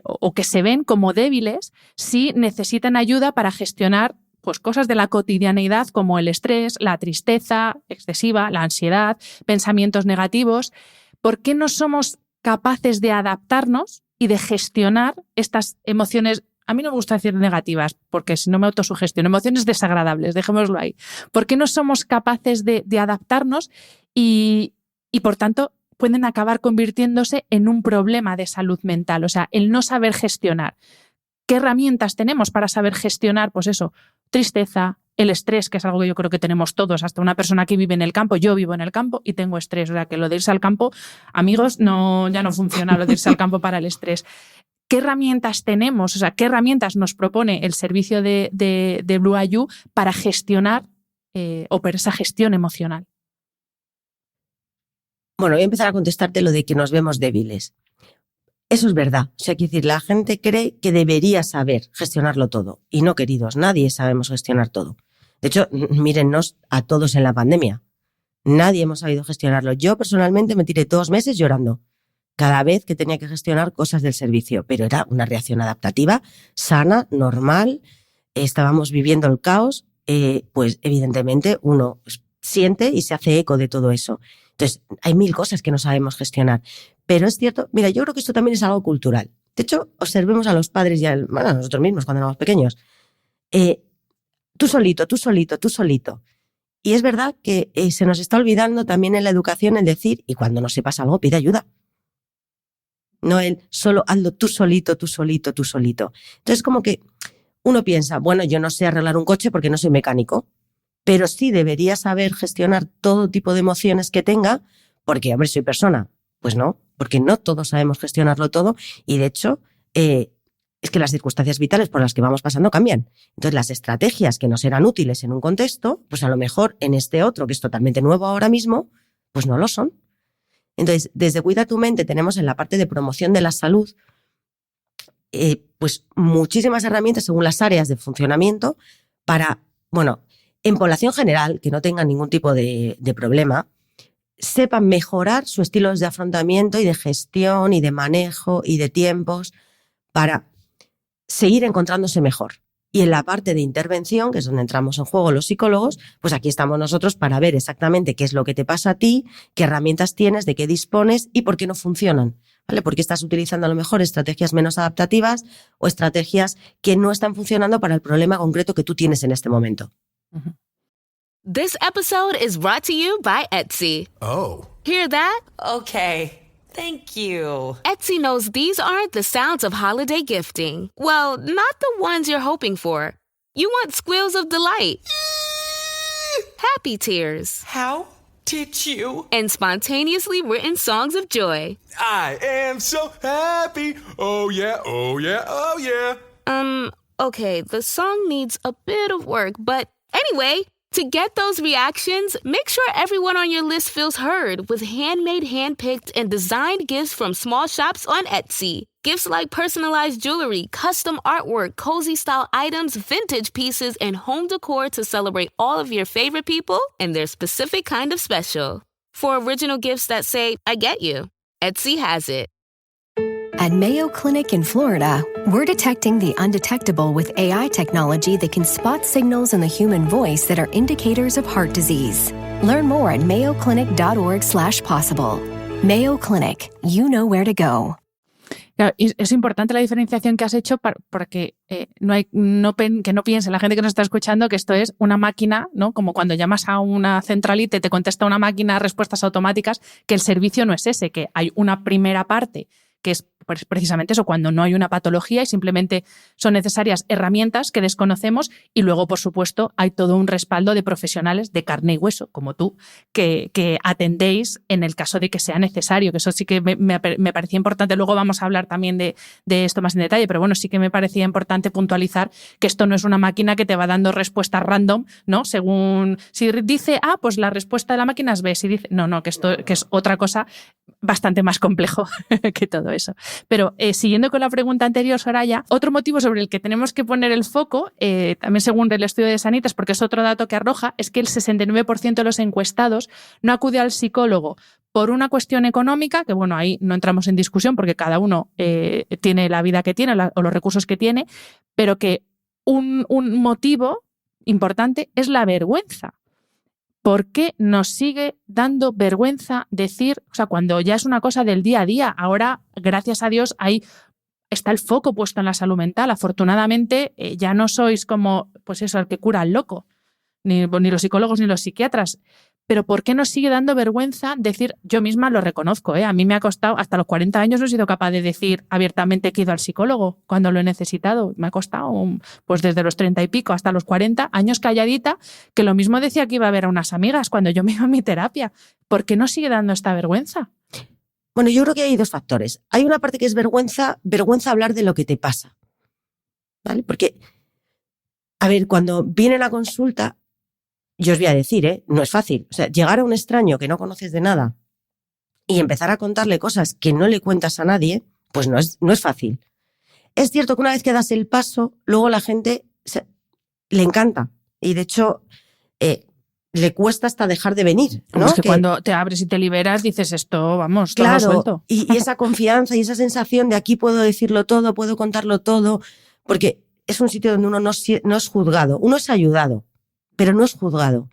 o que se ven como débiles si necesitan ayuda para gestionar pues, cosas de la cotidianeidad como el estrés, la tristeza excesiva, la ansiedad, pensamientos negativos. ¿Por qué no somos capaces de adaptarnos y de gestionar estas emociones? A mí no me gusta decir negativas, porque si no me autosugestiono. Emociones desagradables, dejémoslo ahí. ¿Por qué no somos capaces de adaptarnos y por tanto, pueden acabar convirtiéndose en un problema de salud mental? O sea, el no saber gestionar. ¿Qué herramientas tenemos para saber gestionar, pues eso, tristeza, el estrés, que es algo que yo creo que tenemos todos, hasta una persona que vive en el campo. Yo vivo en el campo y tengo estrés, o sea que lo de irse al campo, amigos, ya no funciona lo de irse al campo para el estrés. ¿Qué herramientas tenemos? O sea, ¿qué herramientas nos propone el servicio de Blue IU para gestionar o para esa gestión emocional? Bueno, voy a empezar a contestarte lo de que nos vemos débiles. Eso es verdad. O sea, quiero decir, la gente cree que debería saber gestionarlo todo. Y no, queridos, nadie sabemos gestionar todo. De hecho, mírennos a todos en la pandemia. Nadie hemos sabido gestionarlo. Yo personalmente me tiré 2 meses llorando cada vez que tenía que gestionar cosas del servicio, pero era una reacción adaptativa, sana, normal. Estábamos viviendo el caos, pues evidentemente uno siente y se hace eco de todo eso. Entonces, hay 1000 cosas que no sabemos gestionar. Pero es cierto, mira, yo creo que esto también es algo cultural. De hecho, observemos a los padres y a nosotros mismos cuando éramos pequeños. Tú solito, tú solito, tú solito. Y es verdad que se nos está olvidando también en la educación el decir, y cuando no sepas algo, pide ayuda. No el solo hazlo tú solito, tú solito, tú solito. Entonces, como que uno piensa, bueno, yo no sé arreglar un coche porque no soy mecánico, pero sí debería saber gestionar todo tipo de emociones que tenga, porque, hombre, soy persona. Pues no, porque no todos sabemos gestionarlo todo y, de hecho, es que las circunstancias vitales por las que vamos pasando cambian. Entonces, las estrategias que nos eran útiles en un contexto, pues a lo mejor en este otro, que es totalmente nuevo ahora mismo, pues no lo son. Entonces, desde Cuida tu Mente tenemos en la parte de promoción de la salud pues muchísimas herramientas según las áreas de funcionamiento para, bueno, en población general, que no tengan ningún tipo de problema, sepan mejorar su estilo de afrontamiento y de gestión y de manejo y de tiempos para seguir encontrándose mejor. Y en la parte de intervención, que es donde entramos en juego los psicólogos, pues aquí estamos nosotros para ver exactamente qué es lo que te pasa a ti, qué herramientas tienes, de qué dispones y por qué no funcionan, ¿vale? Porque estás utilizando a lo mejor estrategias menos adaptativas o estrategias que no están funcionando para el problema concreto que tú tienes en este momento. Uh-huh. This episode is brought to you by Etsy. Oh. Hear that? Okay. Thank you. Etsy knows these aren't the sounds of holiday gifting. Well, not the ones you're hoping for. You want squeals of delight. Happy tears. How did you? And spontaneously written songs of joy. I am so happy. Oh yeah, oh yeah, oh yeah. Okay, the song needs a bit of work, but anyway, to get those reactions, make sure everyone on your list feels heard with handmade, handpicked, and designed gifts from small shops on Etsy. Gifts like personalized jewelry, custom artwork, cozy style items, vintage pieces, and home decor to celebrate all of your favorite people and their specific kind of special. For original gifts that say, I get you, Etsy has it. At Mayo Clinic in Florida, we're detecting the undetectable with AI technology that can spot signals in the human voice that are indicators of heart disease. Learn more at mayoclinic.org/possible. Mayo Clinic, you know where to go. Claro, y es importante la diferenciación que has hecho porque que no piense la gente que nos está escuchando que esto es una máquina, ¿no? Como cuando llamas a una centralita y te contesta una máquina respuestas automáticas, que el servicio no es ese, que hay una primera parte que es precisamente eso, cuando no hay una patología y simplemente son necesarias herramientas que desconocemos y luego, por supuesto, hay todo un respaldo de profesionales de carne y hueso, como tú, que atendéis en el caso de que sea necesario, que eso sí que me parecía importante. Luego vamos a hablar también de esto más en detalle, pero bueno, sí que me parecía importante puntualizar que esto no es una máquina que te va dando respuestas random, ¿no? Según, si dice A, pues la respuesta de la máquina es B, si dice, no, que esto que es otra cosa bastante más complejo que todo eso. Pero siguiendo con la pregunta anterior, Soraya, otro motivo sobre el que tenemos que poner el foco, también según el estudio de Sanitas, porque es otro dato que arroja, es que el 69% de los encuestados no acude al psicólogo por una cuestión económica, que bueno, ahí no entramos en discusión porque cada uno tiene la vida que tiene o los recursos que tiene, pero que un motivo importante es la vergüenza. ¿Por qué nos sigue dando vergüenza decir, o sea, cuando ya es una cosa del día a día? Ahora, gracias a Dios, ahí está el foco puesto en la salud mental. Afortunadamente, ya no sois como, pues eso, el que cura al loco, ni los psicólogos ni los psiquiatras. Pero ¿por qué nos sigue dando vergüenza decir, yo misma lo reconozco, a mí me ha costado, hasta los 40 años no he sido capaz de decir abiertamente que he ido al psicólogo cuando lo he necesitado? Me ha costado, pues desde los 30 y pico hasta los 40 años calladita, que lo mismo decía que iba a ver a unas amigas cuando yo me iba a mi terapia. ¿Por qué nos sigue dando esta vergüenza? Bueno, yo creo que hay dos factores. Hay una parte que es vergüenza hablar de lo que te pasa, ¿vale? Porque, a ver, cuando viene la consulta, yo os voy a decir, no es fácil. O sea, llegar a un extraño que no conoces de nada y empezar a contarle cosas que no le cuentas a nadie, pues no es fácil. Es cierto que una vez que das el paso, luego la gente le encanta. Y de hecho, le cuesta hasta dejar de venir, ¿no? Es que cuando te abres y te liberas dices esto, vamos, todo claro, suelto. Y esa confianza y esa sensación de aquí puedo decirlo todo, puedo contarlo todo, porque es un sitio donde uno no es juzgado, uno es ayudado, pero no es juzgado.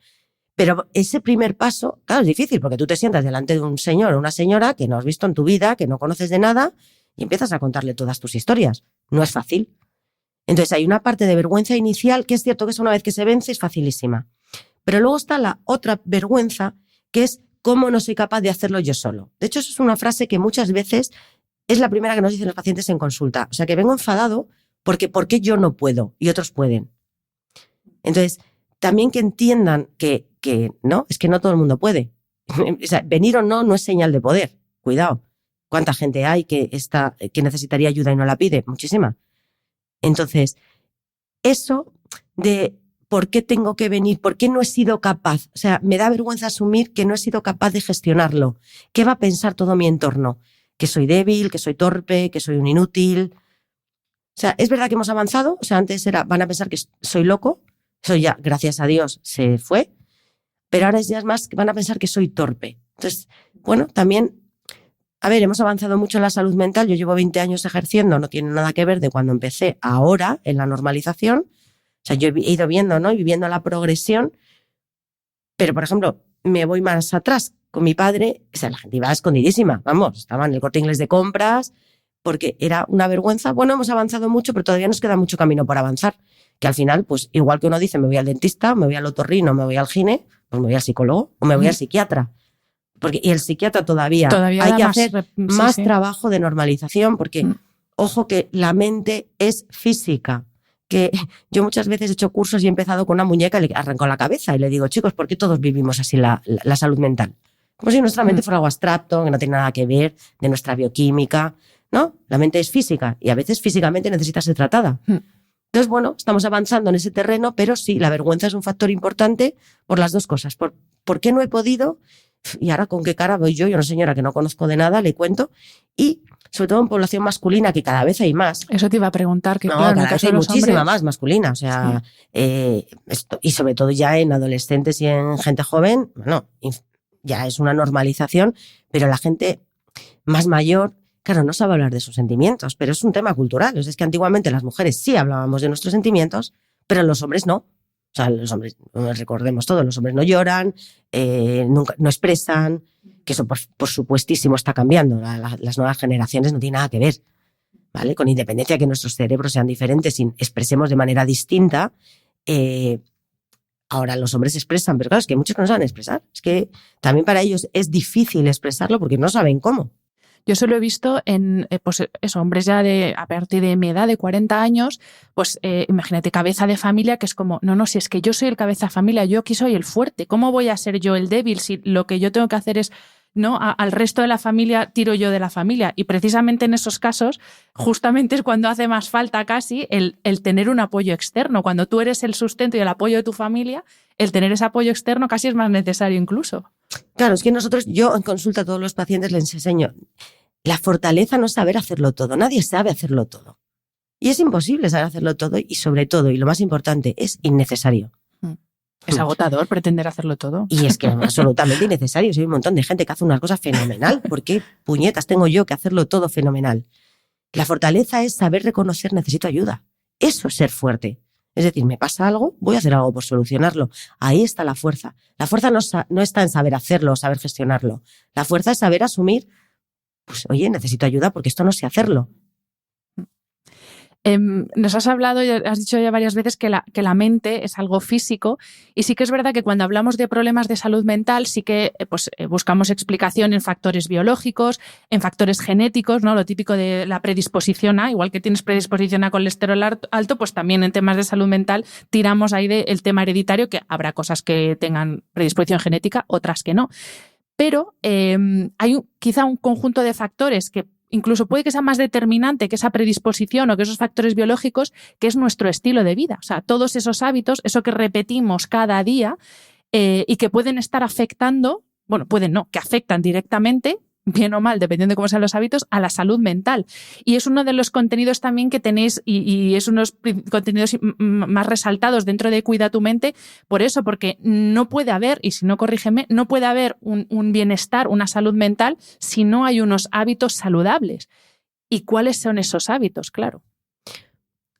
Pero ese primer paso, claro, es difícil, porque tú te sientas delante de un señor o una señora que no has visto en tu vida, que no conoces de nada, y empiezas a contarle todas tus historias. No es fácil. Entonces hay una parte de vergüenza inicial, que es cierto que es una vez que se vence, es facilísima. Pero luego está la otra vergüenza, que es cómo no soy capaz de hacerlo yo solo. De hecho, eso es una frase que muchas veces es la primera que nos dicen los pacientes en consulta. O sea, que vengo enfadado porque ¿por qué yo no puedo y otros pueden? Entonces, también que entiendan que no, es que no todo el mundo puede. O sea, venir o no es señal de poder. Cuidado. ¿Cuánta gente hay que necesitaría ayuda y no la pide? Muchísima. Entonces, eso de ¿por qué tengo que venir? ¿Por qué no he sido capaz? O sea, me da vergüenza asumir que no he sido capaz de gestionarlo. ¿Qué va a pensar todo mi entorno? Que soy débil, que soy torpe, que soy un inútil. O sea, es verdad que hemos avanzado. O sea, antes van a pensar que soy loco. Eso ya, gracias a Dios, se fue. Pero ahora ya es más que van a pensar que soy torpe. Entonces, bueno, también, a ver, hemos avanzado mucho en la salud mental. Yo llevo 20 años ejerciendo, no tiene nada que ver de cuando empecé ahora en la normalización. O sea, yo he ido viendo, ¿no? Y viviendo la progresión. Pero, por ejemplo, me voy más atrás con mi padre. O sea, la gente iba escondidísima. Vamos, estaba en el Corte Inglés de compras porque era una vergüenza. Bueno, hemos avanzado mucho, pero todavía nos queda mucho camino por avanzar. Que al final, pues igual que uno dice, me voy al dentista, me voy al otorrino, me voy al gine, pues me voy al psicólogo o me voy al psiquiatra. Y el psiquiatra todavía hay que hacer más trabajo de normalización porque, ojo, que la mente es física. Que yo muchas veces he hecho cursos y he empezado con una muñeca y le arranco la cabeza y le digo, chicos, ¿por qué todos vivimos así la salud mental? Como si nuestra mente fuera algo abstracto, que no tiene nada que ver de nuestra bioquímica, ¿no? La mente es física y a veces físicamente necesita ser tratada. Entonces, bueno, estamos avanzando en ese terreno, pero sí, la vergüenza es un factor importante por las dos cosas. ¿Por qué no he podido? Y ahora, ¿con qué cara voy yo? Yo una señora que no conozco de nada, le cuento. Y sobre todo en población masculina, que cada vez hay más. Eso te iba a preguntar. Que no, claro, cada vez hay muchísima más masculina. O sea, y sobre todo ya en adolescentes y en gente joven, bueno, ya es una normalización, pero la gente más mayor, claro, no sabe hablar de sus sentimientos, pero es un tema cultural. O sea, es que antiguamente las mujeres sí hablábamos de nuestros sentimientos, pero los hombres no. O sea, los hombres, recordemos todo, los hombres no lloran, nunca, no expresan, que eso por supuestísimo está cambiando. Las nuevas generaciones no tienen nada que ver, ¿vale? Con independencia de que nuestros cerebros sean diferentes y expresemos de manera distinta, ahora los hombres expresan, pero claro, es que hay muchos que no saben expresar. Es que también para ellos es difícil expresarlo porque no saben cómo. Yo eso lo he visto en hombres ya a partir de mi edad, de 40 años, pues imagínate, cabeza de familia, que es como, no, si es que yo soy el cabeza de familia, yo aquí soy el fuerte, ¿cómo voy a ser yo el débil si lo que yo tengo que hacer es, no, al resto de la familia tiro yo de la familia? Y precisamente en esos casos, justamente es cuando hace más falta casi el tener un apoyo externo. Cuando tú eres el sustento y el apoyo de tu familia, el tener ese apoyo externo casi es más necesario incluso. Claro, es que yo en consulta a todos los pacientes les enseño, la fortaleza no es saber hacerlo todo, nadie sabe hacerlo todo. Y es imposible saber hacerlo todo y sobre todo, y lo más importante, es innecesario. Es agotador pretender hacerlo todo. Y es que es absolutamente innecesario. Hay un montón de gente que hace unas cosas fenomenal. ¿Por qué puñetas tengo yo que hacerlo todo fenomenal? La fortaleza es saber reconocer necesito ayuda. Eso es ser fuerte. Es decir, me pasa algo, voy a hacer algo por solucionarlo. Ahí está la fuerza. La fuerza no está en saber hacerlo o saber gestionarlo. La fuerza es saber asumir, pues oye, necesito ayuda porque esto no sé hacerlo. Nos has hablado y has dicho ya varias veces que la mente es algo físico, y sí que es verdad que cuando hablamos de problemas de salud mental sí que buscamos explicación en factores biológicos, en factores genéticos, ¿no? Lo típico de la predisposición a, igual que tienes predisposición a colesterol alto, pues también en temas de salud mental tiramos ahí del tema hereditario, que habrá cosas que tengan predisposición genética, otras que no. Pero hay quizá un conjunto de factores que incluso puede que sea más determinante que esa predisposición o que esos factores biológicos, que es nuestro estilo de vida. O sea, todos esos hábitos, eso que repetimos cada día y que pueden estar afectando, bueno, pueden no, que afectan directamente, bien o mal, dependiendo de cómo sean los hábitos, a la salud mental. Y es uno de los contenidos también que tenéis, y es uno de los contenidos más resaltados dentro de Cuida tu mente, por eso, porque no puede haber, y si no, corrígeme, no puede haber un bienestar, una salud mental, si no hay unos hábitos saludables. ¿Y cuáles son esos hábitos? Claro.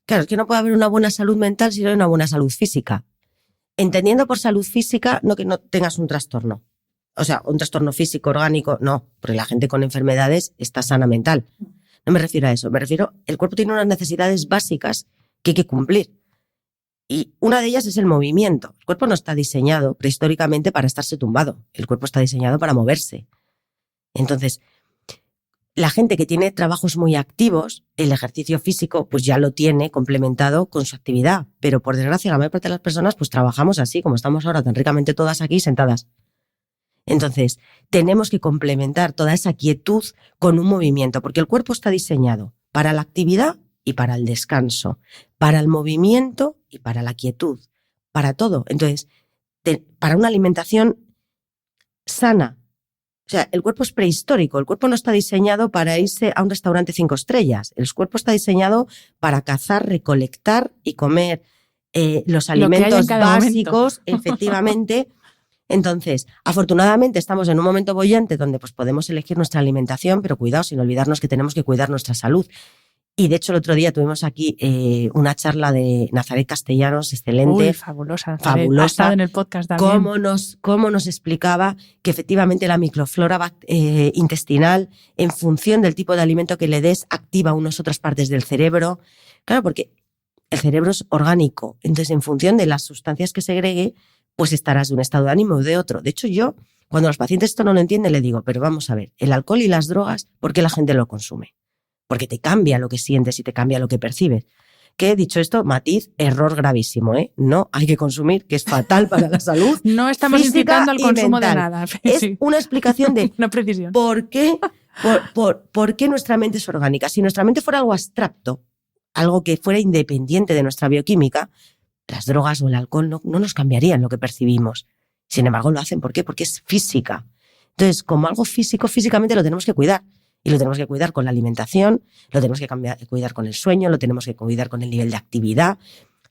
Claro, es que no puede haber una buena salud mental si no hay una buena salud física. Entendiendo por salud física, no que no tengas un trastorno. O sea, un trastorno físico, orgánico, no, porque la gente con enfermedades está sana mental. No me refiero a eso, me refiero, el cuerpo tiene unas necesidades básicas que hay que cumplir. Y una de ellas es el movimiento. El cuerpo no está diseñado prehistóricamente para estarse tumbado, el cuerpo está diseñado para moverse. Entonces, la gente que tiene trabajos muy activos, el ejercicio físico pues ya lo tiene complementado con su actividad, pero por desgracia la mayor parte de las personas pues trabajamos así, como estamos ahora tan ricamente todas aquí sentadas. Entonces, tenemos que complementar toda esa quietud con un movimiento, porque el cuerpo está diseñado para la actividad y para el descanso, para el movimiento y para la quietud, para todo. Entonces, para una alimentación sana. O sea, el cuerpo es prehistórico, el cuerpo no está diseñado para irse a un restaurante 5 estrellas, el cuerpo está diseñado para cazar, recolectar y comer los alimentos básicos, efectivamente. Entonces, afortunadamente estamos en un momento boyante donde pues podemos elegir nuestra alimentación, pero cuidado, sin olvidarnos que tenemos que cuidar nuestra salud. Y de hecho el otro día tuvimos aquí una charla de Nazaret Castellanos, excelente. Uy, fabulosa. Ha estado en el podcast también. Cómo nos explicaba que efectivamente la microflora intestinal, en función del tipo de alimento que le des, activa unas otras partes del cerebro. Claro, porque el cerebro es orgánico, entonces en función de las sustancias que segregue, pues estarás de un estado de ánimo o de otro. De hecho, yo, cuando los pacientes esto no lo entienden, le digo, pero vamos a ver, el alcohol y las drogas, ¿por qué la gente lo consume? Porque te cambia lo que sientes y te cambia lo que percibes. Que, dicho esto, matiz, error gravísimo, ¿eh? No hay que consumir, que es fatal para la salud. No estamos incitando al consumo de nada. Es una explicación de una precisión. ¿Por qué nuestra mente es orgánica? Si nuestra mente fuera algo abstracto, algo que fuera independiente de nuestra bioquímica, las drogas o el alcohol no nos cambiarían lo que percibimos. Sin embargo, lo hacen. ¿Por qué? Porque es física. Entonces, como algo físico, físicamente lo tenemos que cuidar. Y lo tenemos que cuidar con la alimentación, lo tenemos que cuidar con el sueño, lo tenemos que cuidar con el nivel de actividad.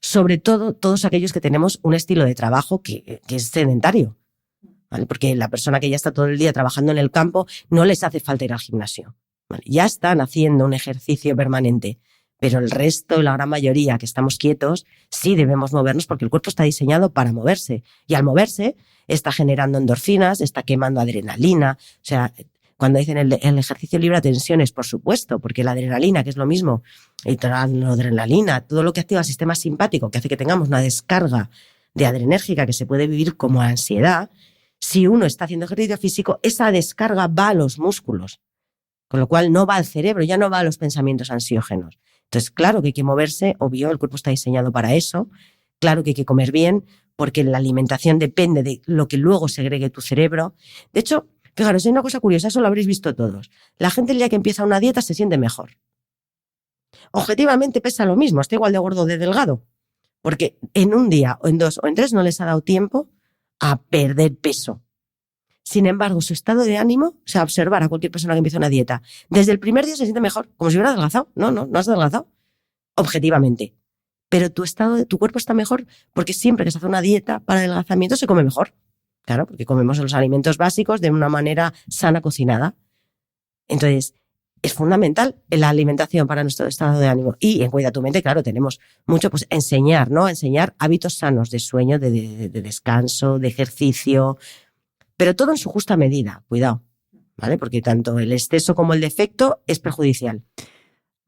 Sobre todo, todos aquellos que tenemos un estilo de trabajo que es sedentario. ¿Vale? Porque la persona que ya está todo el día trabajando en el campo no les hace falta ir al gimnasio. ¿Vale? Ya están haciendo un ejercicio permanente. Pero el resto, la gran mayoría que estamos quietos, sí debemos movernos porque el cuerpo está diseñado para moverse. Y al moverse está generando endorfinas, está quemando adrenalina. O sea, cuando dicen el ejercicio libera tensiones, por supuesto, porque la adrenalina, que es lo mismo, la adrenalina, todo lo que activa el sistema simpático, que hace que tengamos una descarga de adrenérgica que se puede vivir como ansiedad, si uno está haciendo ejercicio físico, esa descarga va a los músculos. Con lo cual no va al cerebro, ya no va a los pensamientos ansiógenos. Entonces, claro que hay que moverse, obvio, el cuerpo está diseñado para eso. Claro que hay que comer bien, porque la alimentación depende de lo que luego segregue tu cerebro. De hecho, fijaros, hay una cosa curiosa, eso lo habréis visto todos. La gente el día que empieza una dieta se siente mejor. Objetivamente pesa lo mismo, está igual de gordo o de delgado. Porque en un día, o en 2, o en 3 no les ha dado tiempo a perder peso. Sin embargo, su estado de ánimo, o sea, observar a cualquier persona que empieza una dieta, desde el primer día se siente mejor, como si hubiera adelgazado. No has adelgazado, objetivamente. Pero tu cuerpo está mejor porque siempre que se hace una dieta para adelgazamiento se come mejor. Claro, porque comemos los alimentos básicos de una manera sana cocinada. Entonces, es fundamental la alimentación para nuestro estado de ánimo. Y en Cuida tu mente, claro, tenemos mucho, pues enseñar, ¿no? Enseñar hábitos sanos de sueño, de descanso, de ejercicio, pero todo en su justa medida, cuidado, ¿vale? Porque tanto el exceso como el defecto es perjudicial.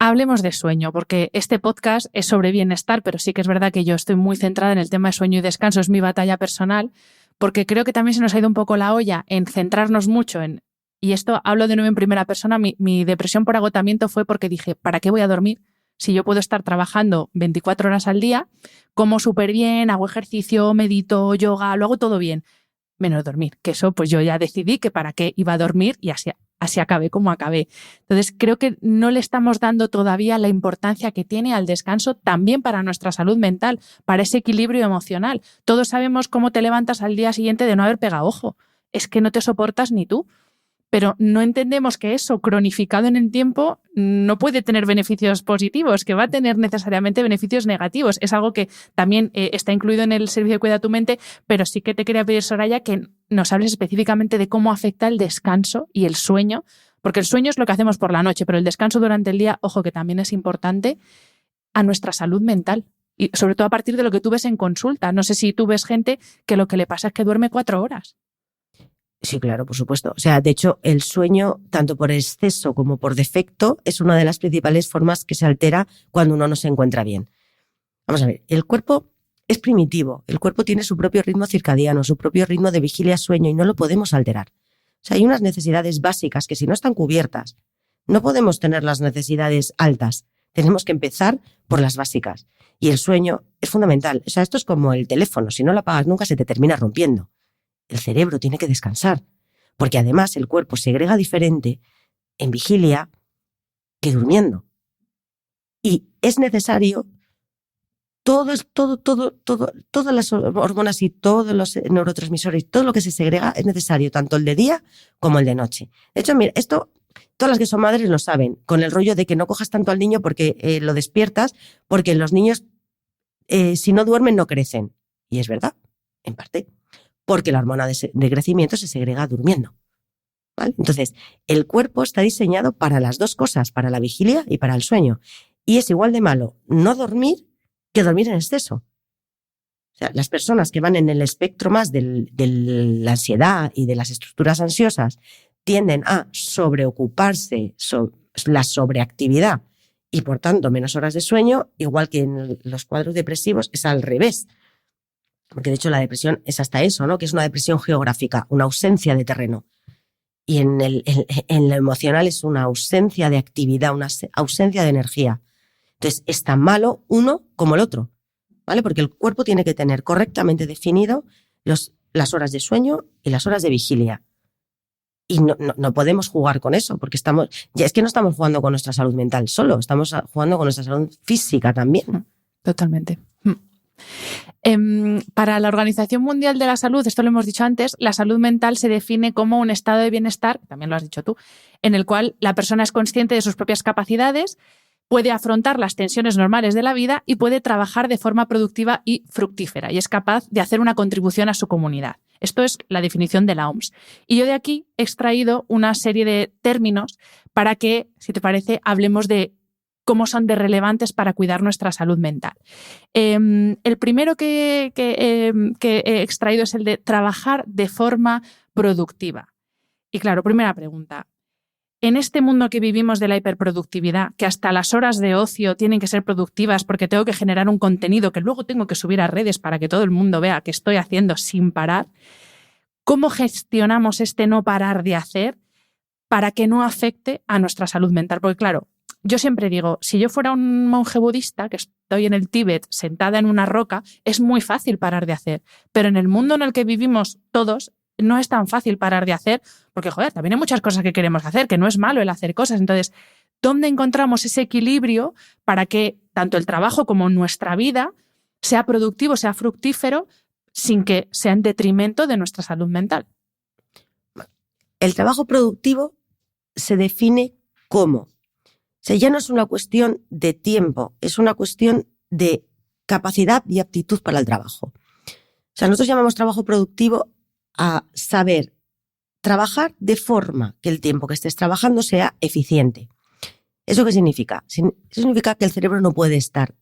Hablemos de sueño, porque este podcast es sobre bienestar, pero sí que es verdad que yo estoy muy centrada en el tema de sueño y descanso, es mi batalla personal, porque creo que también se nos ha ido un poco la olla en centrarnos mucho en, y esto hablo de nuevo en primera persona, mi depresión por agotamiento fue porque dije, ¿para qué voy a dormir? Si yo puedo estar trabajando 24 horas al día, como súper bien, hago ejercicio, medito, yoga, lo hago todo bien, menos dormir, que eso pues yo ya decidí que para qué iba a dormir y así acabé como acabé. Entonces creo que no le estamos dando todavía la importancia que tiene al descanso también para nuestra salud mental, para ese equilibrio emocional. Todos sabemos cómo te levantas al día siguiente de no haber pegado ojo. Es que no te soportas ni tú. Pero no entendemos que eso, cronificado en el tiempo, no puede tener beneficios positivos, que va a tener necesariamente beneficios negativos. Es algo que también está incluido en el servicio de Cuida tu Mente, pero sí que te quería pedir, Soraya, que nos hables específicamente de cómo afecta el descanso y el sueño, porque el sueño es lo que hacemos por la noche, pero el descanso durante el día, ojo, que también es importante, a nuestra salud mental. Y sobre todo a partir de lo que tú ves en consulta. No sé si tú ves gente que lo que le pasa es que duerme 4 horas. Sí, claro, por supuesto. O sea, de hecho, el sueño, tanto por exceso como por defecto, es una de las principales formas que se altera cuando uno no se encuentra bien. Vamos a ver, el cuerpo es primitivo, el cuerpo tiene su propio ritmo circadiano, su propio ritmo de vigilia-sueño y no lo podemos alterar. O sea, hay unas necesidades básicas que si no están cubiertas, no podemos tener las necesidades altas. Tenemos que empezar por las básicas. Y el sueño es fundamental. O sea, esto es como el teléfono, si no lo apagas nunca se te termina rompiendo. El cerebro tiene que descansar, porque además el cuerpo segrega diferente en vigilia que durmiendo. Y es necesario todas las hormonas y todos los neurotransmisores, todo lo que se segrega es necesario, tanto el de día como el de noche. De hecho, mira, esto todas las que son madres lo saben, con el rollo de que no cojas tanto al niño porque lo despiertas, porque los niños si no duermen no crecen. Y es verdad, en parte. Porque la hormona de crecimiento se segrega durmiendo. ¿Vale? Entonces, el cuerpo está diseñado para las dos cosas, para la vigilia y para el sueño. Y es igual de malo no dormir que dormir en exceso. O sea, las personas que van en el espectro más de la ansiedad y de las estructuras ansiosas tienden a sobreocuparse, la sobreactividad y, por tanto, menos horas de sueño, igual que en los cuadros depresivos es al revés. Porque de hecho la depresión es hasta eso, ¿no? Que es una depresión geográfica, una ausencia de terreno. Y en lo emocional es una ausencia de actividad, una ausencia de energía. Entonces es tan malo uno como el otro, ¿vale? Porque el cuerpo tiene que tener correctamente definido las horas de sueño y las horas de vigilia. Y no podemos jugar con eso, porque es que no estamos jugando con nuestra salud mental solo, estamos jugando con nuestra salud física también. Totalmente. Para la Organización Mundial de la Salud, esto lo hemos dicho antes, la salud mental se define como un estado de bienestar, también lo has dicho tú, en el cual la persona es consciente de sus propias capacidades, puede afrontar las tensiones normales de la vida y puede trabajar de forma productiva y fructífera y es capaz de hacer una contribución a su comunidad. Esto es la definición de la OMS. Y yo de aquí he extraído una serie de términos para que, si te parece, hablemos de cómo son de relevantes para cuidar nuestra salud mental. El primero que he extraído es el de trabajar de forma productiva. Y claro, primera pregunta. En este mundo que vivimos de la hiperproductividad, que hasta las horas de ocio tienen que ser productivas porque tengo que generar un contenido que luego tengo que subir a redes para que todo el mundo vea que estoy haciendo sin parar, ¿cómo gestionamos este no parar de hacer para que no afecte a nuestra salud mental? Porque claro, yo siempre digo, si yo fuera un monje budista, que estoy en el Tíbet sentada en una roca, es muy fácil parar de hacer. Pero en el mundo en el que vivimos todos, no es tan fácil parar de hacer, porque, joder, también hay muchas cosas que queremos hacer, que no es malo el hacer cosas. Entonces, ¿dónde encontramos ese equilibrio para que tanto el trabajo como nuestra vida sea productivo, sea fructífero, sin que sea en detrimento de nuestra salud mental? El trabajo productivo se define como... O sea, ya no es una cuestión de tiempo, es una cuestión de capacidad y aptitud para el trabajo. O sea, nosotros llamamos trabajo productivo a saber trabajar de forma que el tiempo que estés trabajando sea eficiente. ¿Eso qué significa? Significa que el cerebro no puede estar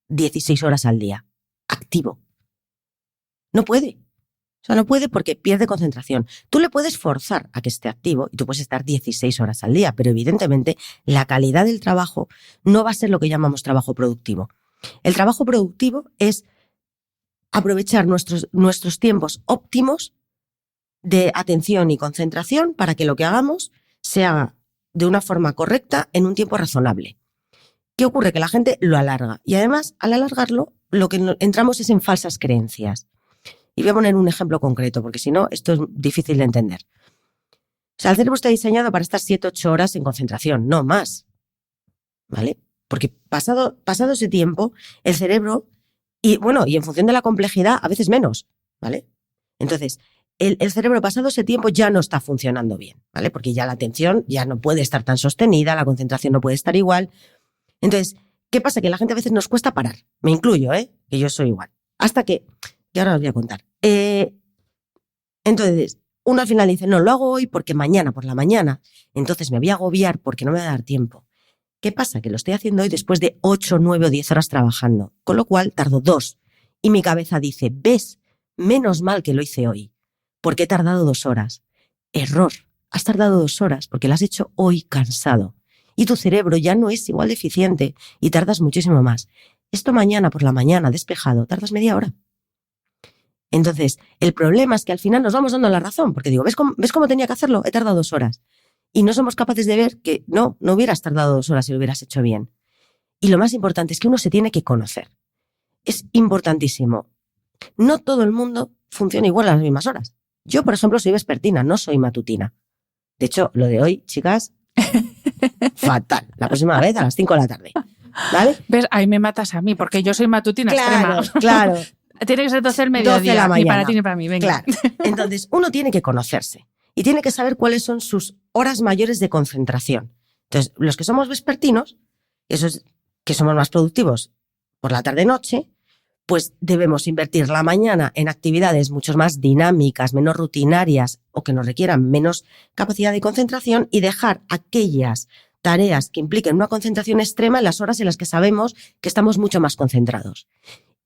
16 horas al día activo. No puede. O sea, no puede porque pierde concentración. Tú le puedes forzar a que esté activo y tú puedes estar 16 horas al día, pero evidentemente la calidad del trabajo no va a ser lo que llamamos trabajo productivo. El trabajo productivo es aprovechar nuestros tiempos óptimos de atención y concentración para que lo que hagamos se haga de una forma correcta en un tiempo razonable. ¿Qué ocurre? Que la gente lo alarga y además al alargarlo lo que entramos es en falsas creencias. Y voy a poner un ejemplo concreto porque si no esto es difícil de entender. O sea, el cerebro está diseñado para estar 7-8 horas en concentración, no más. ¿Vale? Porque pasado ese tiempo el cerebro, y en función de la complejidad a veces menos, ¿vale? Entonces el cerebro pasado ese tiempo ya no está funcionando bien, ¿vale? Porque ya la atención ya no puede estar tan sostenida, la concentración no puede estar igual. Entonces, ¿qué pasa? Que a la gente a veces nos cuesta parar. Me incluyo, que yo soy igual. Hasta que ahora os voy a contar. Entonces, uno al final dice, no, lo hago hoy porque mañana por la mañana. Entonces me voy a agobiar porque no me va a dar tiempo. ¿Qué pasa? Que lo estoy haciendo hoy después de 8, 9 o 10 horas trabajando. Con lo cual tardo 2. Y mi cabeza dice, ¿ves? Menos mal que lo hice hoy. Porque he tardado 2 horas. Error. Has tardado 2 horas porque lo has hecho hoy cansado. Y tu cerebro ya no es igual de eficiente y tardas muchísimo más. Esto mañana por la mañana, despejado, tardas media hora. Entonces, el problema es que al final nos vamos dando la razón, porque digo, ¿ves cómo tenía que hacerlo? He tardado 2 horas. Y no somos capaces de ver que no hubieras tardado 2 horas si lo hubieras hecho bien. Y lo más importante es que uno se tiene que conocer. Es importantísimo. No todo el mundo funciona igual a las mismas horas. Yo, por ejemplo, soy vespertina, no soy matutina. De hecho, lo de hoy, chicas, fatal. La próxima vez a las 5 de la tarde. ¿Vale? ¿Ves? Ahí me matas a mí, porque yo soy matutina extrema. Claro. Tiene que ser 12 del mediodía, ni para ti ni para mí. Venga. Claro. Entonces, uno tiene que conocerse y tiene que saber cuáles son sus horas mayores de concentración. Entonces, los que somos vespertinos, esos que somos más productivos por la tarde-noche, pues debemos invertir la mañana en actividades mucho más dinámicas, menos rutinarias o que nos requieran menos capacidad de concentración y dejar aquellas tareas que impliquen una concentración extrema en las horas en las que sabemos que estamos mucho más concentrados.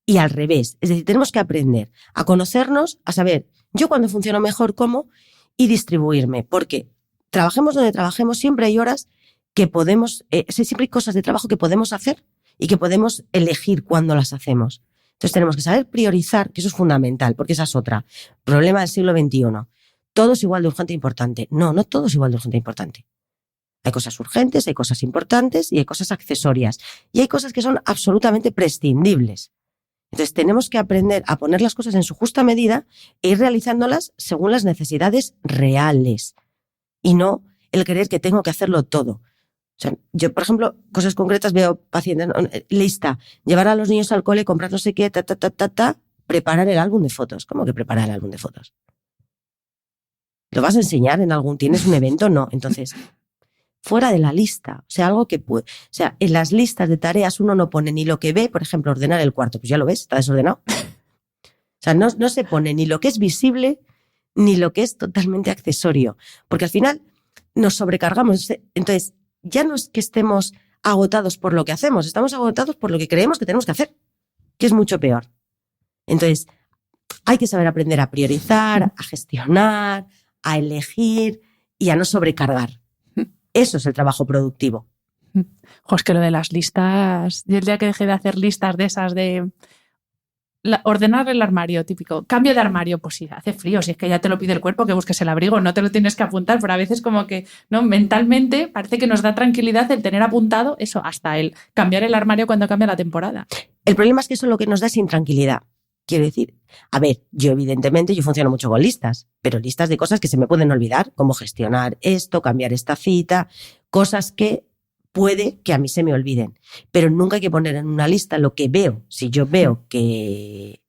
Y al revés, es decir, tenemos que aprender a conocernos, a saber yo cuándo funciono mejor, cómo, y distribuirme, porque trabajemos donde trabajemos, siempre hay horas que podemos, siempre hay cosas de trabajo que podemos hacer y que podemos elegir cuándo las hacemos. Entonces tenemos que saber priorizar, que eso es fundamental, porque esa es otra. Problema del siglo XXI. Todo es igual de urgente e importante. No todo es igual de urgente e importante. Hay cosas urgentes, hay cosas importantes y hay cosas accesorias. Y hay cosas que son absolutamente prescindibles. Entonces tenemos que aprender a poner las cosas en su justa medida e ir realizándolas según las necesidades reales. Y no el creer que tengo que hacerlo todo. O sea, yo, por ejemplo, cosas concretas, veo pacientes, lista, llevar a los niños al cole, comprar no sé qué, preparar el álbum de fotos. ¿Cómo que preparar el álbum de fotos? ¿Lo vas a enseñar en algún? ¿Tienes un evento? No. Entonces, fuera de la lista. O sea, algo que puede. O sea, en las listas de tareas uno no pone ni lo que ve, por ejemplo, ordenar el cuarto. Pues ya lo ves, está desordenado. O sea, no se pone ni lo que es visible ni lo que es totalmente accesorio. Porque al final nos sobrecargamos. Entonces, ya no es que estemos agotados por lo que hacemos, estamos agotados por lo que creemos que tenemos que hacer, que es mucho peor. Entonces, hay que saber aprender a priorizar, a gestionar, a elegir y a no sobrecargar. Eso es el trabajo productivo. Es que lo de las listas, yo el día que dejé de hacer listas de esas de ordenar el armario, típico, cambio de armario, pues sí, hace frío, si es que ya te lo pide el cuerpo que busques el abrigo, no te lo tienes que apuntar, pero a veces como que no, mentalmente parece que nos da tranquilidad el tener apuntado eso, hasta el cambiar el armario cuando cambia la temporada. El problema es que eso es lo que nos da es intranquilidad. Quiero decir, a ver, yo funciono mucho con listas, pero listas de cosas que se me pueden olvidar, como gestionar esto, cambiar esta cita, cosas que puede que a mí se me olviden. Pero nunca hay que poner en una lista lo que veo. Si yo veo que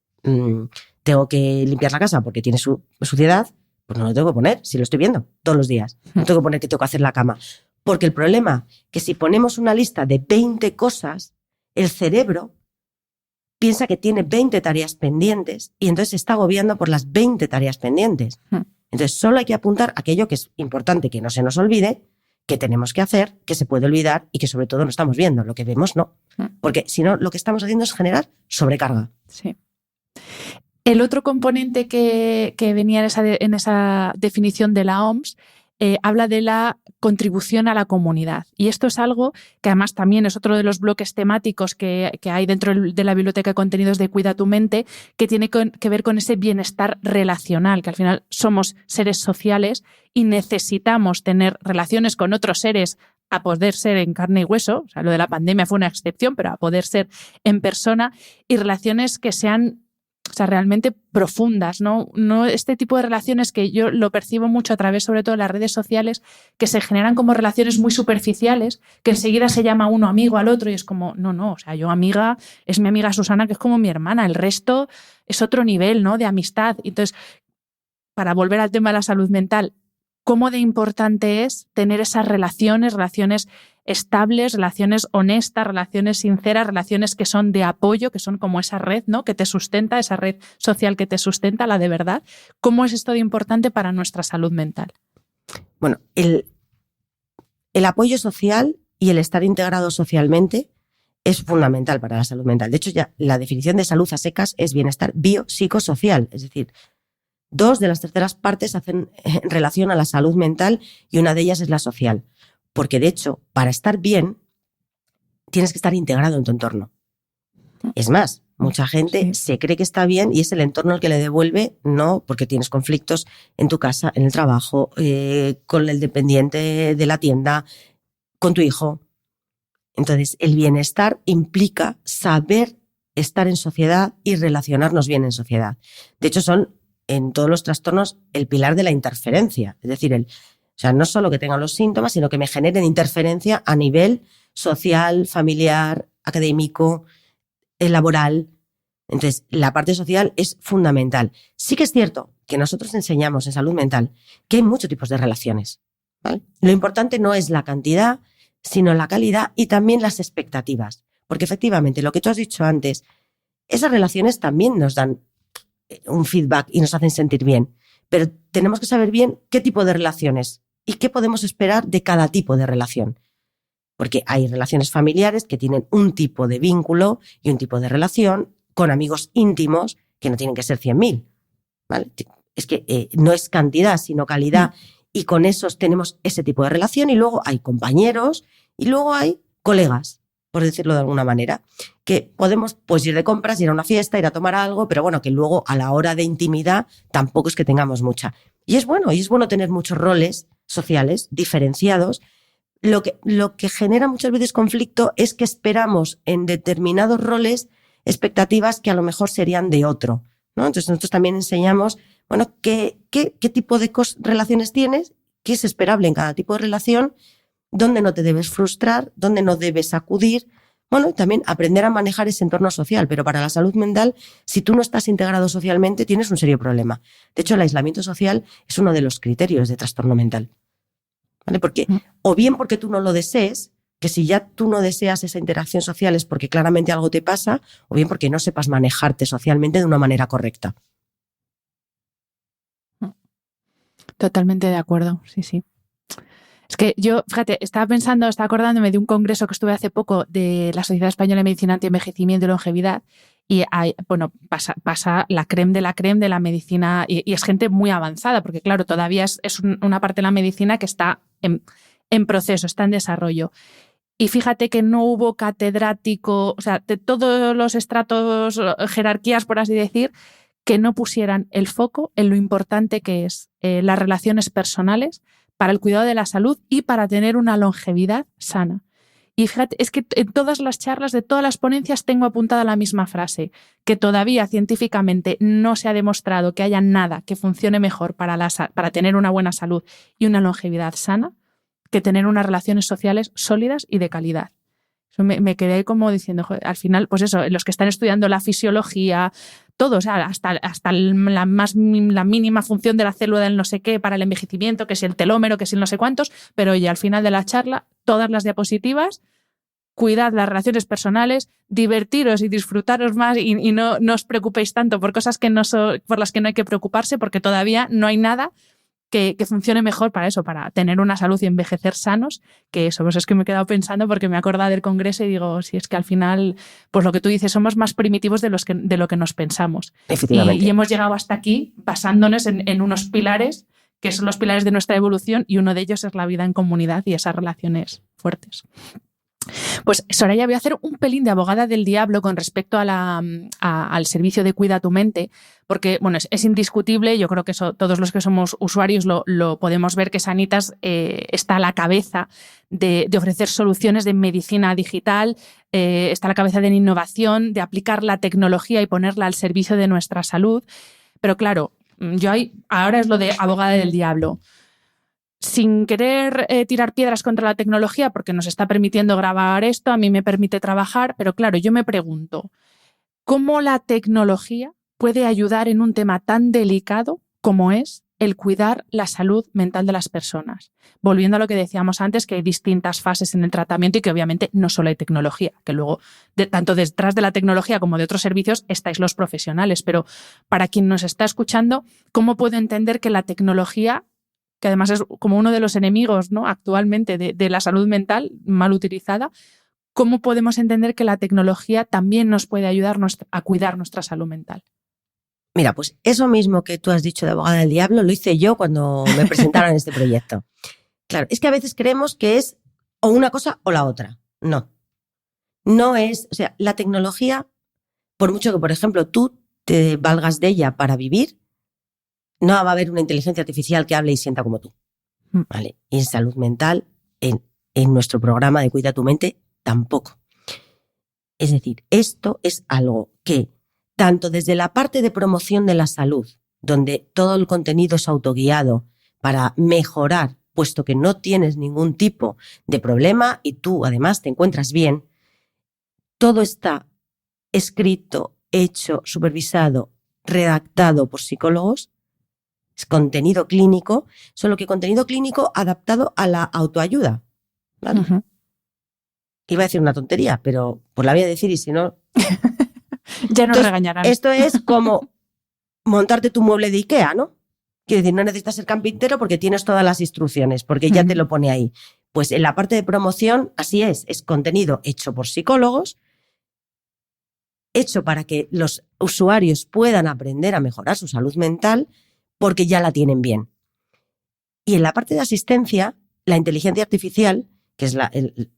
tengo que limpiar la casa porque tiene suciedad, pues no lo tengo que poner, si lo estoy viendo todos los días. No tengo que poner que tengo que hacer la cama. Porque el problema es que si ponemos una lista de 20 cosas, el cerebro piensa que tiene 20 tareas pendientes y entonces se está agobiando por las 20 tareas pendientes. Entonces solo hay que apuntar aquello que es importante, que no se nos olvide, que tenemos que hacer, que se puede olvidar y que sobre todo no estamos viendo. Lo que vemos no. Porque si no, lo que estamos haciendo es generar sobrecarga. Sí. El otro componente que venía en esa definición de la OMS habla de la contribución a la comunidad. Y esto es algo que además también es otro de los bloques temáticos que hay dentro de la biblioteca de contenidos de Cuida tu mente, que tiene que ver con ese bienestar relacional, que al final somos seres sociales y necesitamos tener relaciones con otros seres a poder ser en carne y hueso. O sea, lo de la pandemia fue una excepción, pero a poder ser en persona, y relaciones que sean, o sea, realmente profundas, ¿no? No este tipo de relaciones que yo lo percibo mucho a través, sobre todo, de las redes sociales, que se generan como relaciones muy superficiales, que enseguida se llama uno amigo al otro y es como, no, o sea, yo amiga, es mi amiga Susana, que es como mi hermana, el resto es otro nivel, ¿no?, de amistad. Entonces, para volver al tema de la salud mental, ¿cómo de importante es tener esas relaciones estables, relaciones honestas, relaciones sinceras, relaciones que son de apoyo, que son como esa red, ¿no?, que te sustenta, esa red social que te sustenta, la de verdad? ¿Cómo es esto de importante para nuestra salud mental? Bueno, el apoyo social y el estar integrado socialmente es fundamental para la salud mental. De hecho, ya la definición de salud a secas es bienestar biopsicosocial, es decir, 2 de las terceras partes hacen relación a la salud mental y una de ellas es la social. Porque, de hecho, para estar bien, tienes que estar integrado en tu entorno. Es más, mucha gente se cree que está bien y es el entorno el que le devuelve, no, porque tienes conflictos en tu casa, en el trabajo, con el dependiente de la tienda, con tu hijo. Entonces, el bienestar implica saber estar en sociedad y relacionarnos bien en sociedad. De hecho, son en todos los trastornos el pilar de la interferencia. Es decir, o sea, no solo que tengan los síntomas, sino que me generen interferencia a nivel social, familiar, académico, laboral. Entonces, la parte social es fundamental. Sí que es cierto que nosotros enseñamos en salud mental que hay muchos tipos de relaciones, ¿vale? Lo importante no es la cantidad, sino la calidad y también las expectativas. Porque efectivamente, lo que tú has dicho antes, esas relaciones también nos dan un feedback y nos hacen sentir bien. Pero tenemos que saber bien qué tipo de relaciones y qué podemos esperar de cada tipo de relación. Porque hay relaciones familiares que tienen un tipo de vínculo y un tipo de relación con amigos íntimos que no tienen que ser 100.000. ¿Vale? Es que no es cantidad, sino calidad. Y con esos tenemos ese tipo de relación. Y luego hay compañeros y luego hay colegas, por decirlo de alguna manera, que podemos pues ir de compras, ir a una fiesta, ir a tomar algo, pero bueno, que luego a la hora de intimidad tampoco es que tengamos mucha. Y es bueno tener muchos roles sociales diferenciados. Lo que genera muchas veces conflicto es que esperamos en determinados roles expectativas que a lo mejor serían de otro, ¿no? Entonces nosotros también enseñamos, bueno, qué tipo de relaciones tienes, qué es esperable en cada tipo de relación, dónde no te debes frustrar, dónde no debes acudir. Bueno, y también aprender a manejar ese entorno social, pero para la salud mental, si tú no estás integrado socialmente, tienes un serio problema. De hecho, el aislamiento social es uno de los criterios de trastorno mental, ¿vale? Porque, o bien porque tú no lo desees, que si ya tú no deseas esa interacción social es porque claramente algo te pasa, o bien porque no sepas manejarte socialmente de una manera correcta. Totalmente de acuerdo, sí. Es que yo, fíjate, estaba acordándome de un congreso que estuve hace poco de la Sociedad Española de Medicina Anti-Envejecimiento y Longevidad, y hay, pasa la crème de la medicina, y es gente muy avanzada, porque claro, todavía es una parte de la medicina que está en proceso, está en desarrollo. Y fíjate que no hubo catedrático, o sea, de todos los estratos, jerarquías, por así decir, que no pusieran el foco en lo importante que es las relaciones personales para el cuidado de la salud y para tener una longevidad sana. Y fíjate, es que en todas las charlas, de todas las ponencias, tengo apuntada la misma frase, que todavía científicamente no se ha demostrado que haya nada que funcione mejor para tener una buena salud y una longevidad sana que tener unas relaciones sociales sólidas y de calidad. Eso me quedé como diciendo, joder, al final, pues eso, los que están estudiando la fisiología, todo, o sea, hasta la mínima función de la célula del no sé qué para el envejecimiento, que es el telómero, que es el no sé cuántos, pero oye, al final de la charla, todas las diapositivas, cuidad las relaciones personales, divertiros y disfrutaros más y no os preocupéis tanto por cosas por las que no hay que preocuparse, porque todavía no hay nada que funcione mejor para eso, para tener una salud y envejecer sanos, que eso. Pues es que me he quedado pensando porque me he acordado del congreso y digo, si es que al final, pues lo que tú dices, somos más primitivos de lo que nos pensamos. Efectivamente. Y hemos llegado hasta aquí basándonos en unos pilares que son los pilares de nuestra evolución, y uno de ellos es la vida en comunidad y esas relaciones fuertes. Pues, Soraya, voy a hacer un pelín de abogada del diablo con respecto al servicio de Cuida tu Mente, porque bueno, es indiscutible, yo creo que todos los que somos usuarios lo podemos ver, que Sanitas está a la cabeza de ofrecer soluciones de medicina digital, está a la cabeza de la innovación, de aplicar la tecnología y ponerla al servicio de nuestra salud. Pero claro, ahora es lo de abogada del diablo. Sin querer tirar piedras contra la tecnología, porque nos está permitiendo grabar esto, a mí me permite trabajar, pero claro, yo me pregunto, ¿cómo la tecnología puede ayudar en un tema tan delicado como es el cuidar la salud mental de las personas? Volviendo a lo que decíamos antes, que hay distintas fases en el tratamiento y que obviamente no solo hay tecnología, que luego, tanto detrás de la tecnología como de otros servicios, estáis los profesionales. Pero para quien nos está escuchando, ¿cómo puedo entender que la tecnología, que además es como uno de los enemigos, ¿no?, actualmente de la salud mental mal utilizada, cómo podemos entender que la tecnología también nos puede ayudar a cuidar nuestra salud mental? Mira, pues eso mismo que tú has dicho de abogada del diablo lo hice yo cuando me presentaron este proyecto. Claro, es que a veces creemos que es o una cosa o la otra. No es, o sea, la tecnología, por mucho que, por ejemplo, tú te valgas de ella para vivir, no va a haber una inteligencia artificial que hable y sienta como tú. ¿Vale? Y en salud mental, en nuestro programa de Cuida tu Mente, tampoco. Es decir, esto es algo que, tanto desde la parte de promoción de la salud, donde todo el contenido es autoguiado para mejorar, puesto que no tienes ningún tipo de problema y tú además te encuentras bien, todo está escrito, hecho, supervisado, redactado por psicólogos. Es contenido clínico, solo que contenido clínico adaptado a la autoayuda. ¿Vale? Uh-huh. Iba a decir una tontería, pero pues la voy a decir y si no... Ya nos regañarán. Esto es como montarte tu mueble de IKEA, ¿no? Quiero decir, no necesitas ser carpintero porque tienes todas las instrucciones, porque ya te lo pone ahí. Pues en la parte de promoción, así es contenido hecho por psicólogos, hecho para que los usuarios puedan aprender a mejorar su salud mental, porque ya la tienen bien. Y en la parte de asistencia, la inteligencia artificial, que es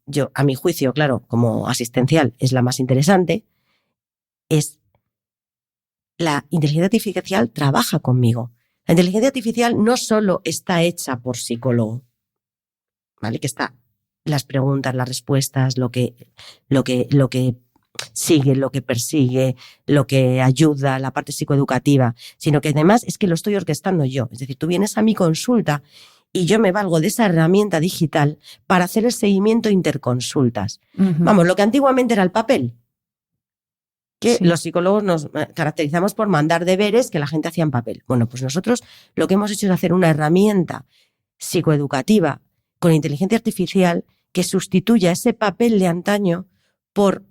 yo, a mi juicio, claro, como asistencial, es la más interesante, es la inteligencia artificial trabaja conmigo. La inteligencia artificial no solo está hecha por psicólogo, ¿vale? Que está las preguntas, las respuestas, lo que sigue, lo que persigue, lo que ayuda, la parte psicoeducativa, sino que además es que lo estoy orquestando yo. Es decir, tú vienes a mi consulta y yo me valgo de esa herramienta digital para hacer el seguimiento interconsultas. Uh-huh. Vamos, lo que antiguamente era el papel, que sí, los psicólogos nos caracterizamos por mandar deberes que la gente hacía en papel. Bueno, pues nosotros lo que hemos hecho es hacer una herramienta psicoeducativa con inteligencia artificial que sustituya ese papel de antaño por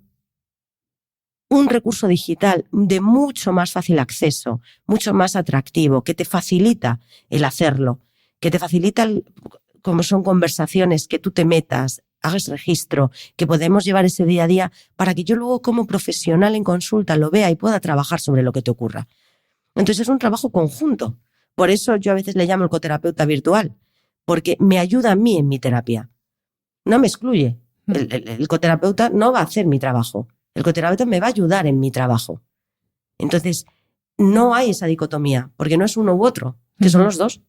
un recurso digital de mucho más fácil acceso, mucho más atractivo, que te facilita el hacerlo, que te facilita, como son conversaciones, que tú te metas, hagas registro, que podemos llevar ese día a día para que yo luego como profesional en consulta lo vea y pueda trabajar sobre lo que te ocurra. Entonces es un trabajo conjunto. Por eso yo a veces le llamo el coterapeuta virtual, porque me ayuda a mí en mi terapia. No me excluye. El coterapeuta no va a hacer mi trabajo. El coterapeuta me va a ayudar en mi trabajo. Entonces, no hay esa dicotomía, porque no es uno u otro, que son los dos.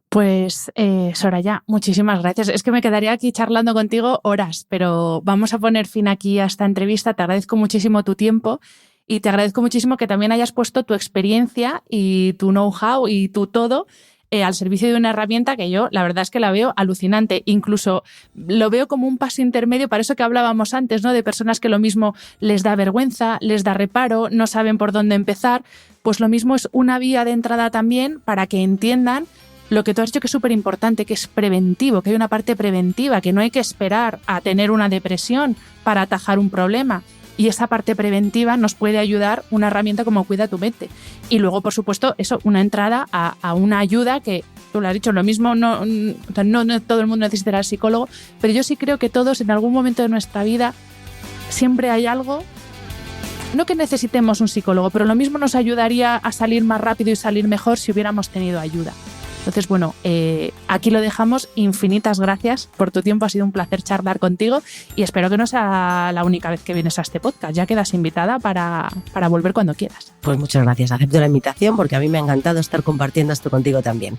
Pues, Soraya, muchísimas gracias. Es que me quedaría aquí charlando contigo horas, pero vamos a poner fin aquí a esta entrevista. Te agradezco muchísimo tu tiempo y te agradezco muchísimo que también hayas puesto tu experiencia y tu know-how y tu todo al servicio de una herramienta que yo, la verdad es que la veo alucinante. Incluso lo veo como un paso intermedio para eso que hablábamos antes, ¿no? De personas que lo mismo les da vergüenza, les da reparo, no saben por dónde empezar. Pues lo mismo es una vía de entrada también para que entiendan lo que tú has dicho, que es súper importante, que es preventivo, que hay una parte preventiva, que no hay que esperar a tener una depresión para atajar un problema, Y esa parte preventiva nos puede ayudar una herramienta como Cuida tu mente. Y luego, por supuesto, eso, una entrada a una ayuda que, tú lo has dicho, lo mismo, no todo el mundo necesitará al psicólogo, pero yo sí creo que todos en algún momento de nuestra vida siempre hay algo, no que necesitemos un psicólogo, pero lo mismo nos ayudaría a salir más rápido y salir mejor si hubiéramos tenido ayuda. Entonces, bueno, aquí lo dejamos. Infinitas gracias por tu tiempo. Ha sido un placer charlar contigo y espero que no sea la única vez que vienes a este podcast. Ya quedas invitada para volver cuando quieras. Pues muchas gracias. Acepto la invitación porque a mí me ha encantado estar compartiendo esto contigo también.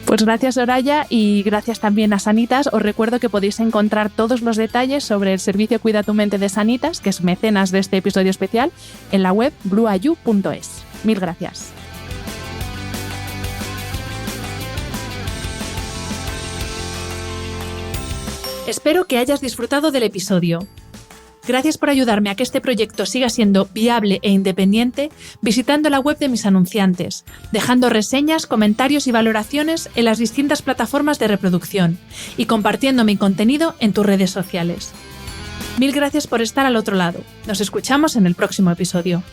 Pues gracias, Soraya, y gracias también a Sanitas. Os recuerdo que podéis encontrar todos los detalles sobre el servicio Cuida tu mente de Sanitas, que es mecenas de este episodio especial, en la web blueayu.es. Mil gracias. Espero que hayas disfrutado del episodio. Gracias por ayudarme a que este proyecto siga siendo viable e independiente visitando la web de mis anunciantes, dejando reseñas, comentarios y valoraciones en las distintas plataformas de reproducción y compartiendo mi contenido en tus redes sociales. Mil gracias por estar al otro lado. Nos escuchamos en el próximo episodio.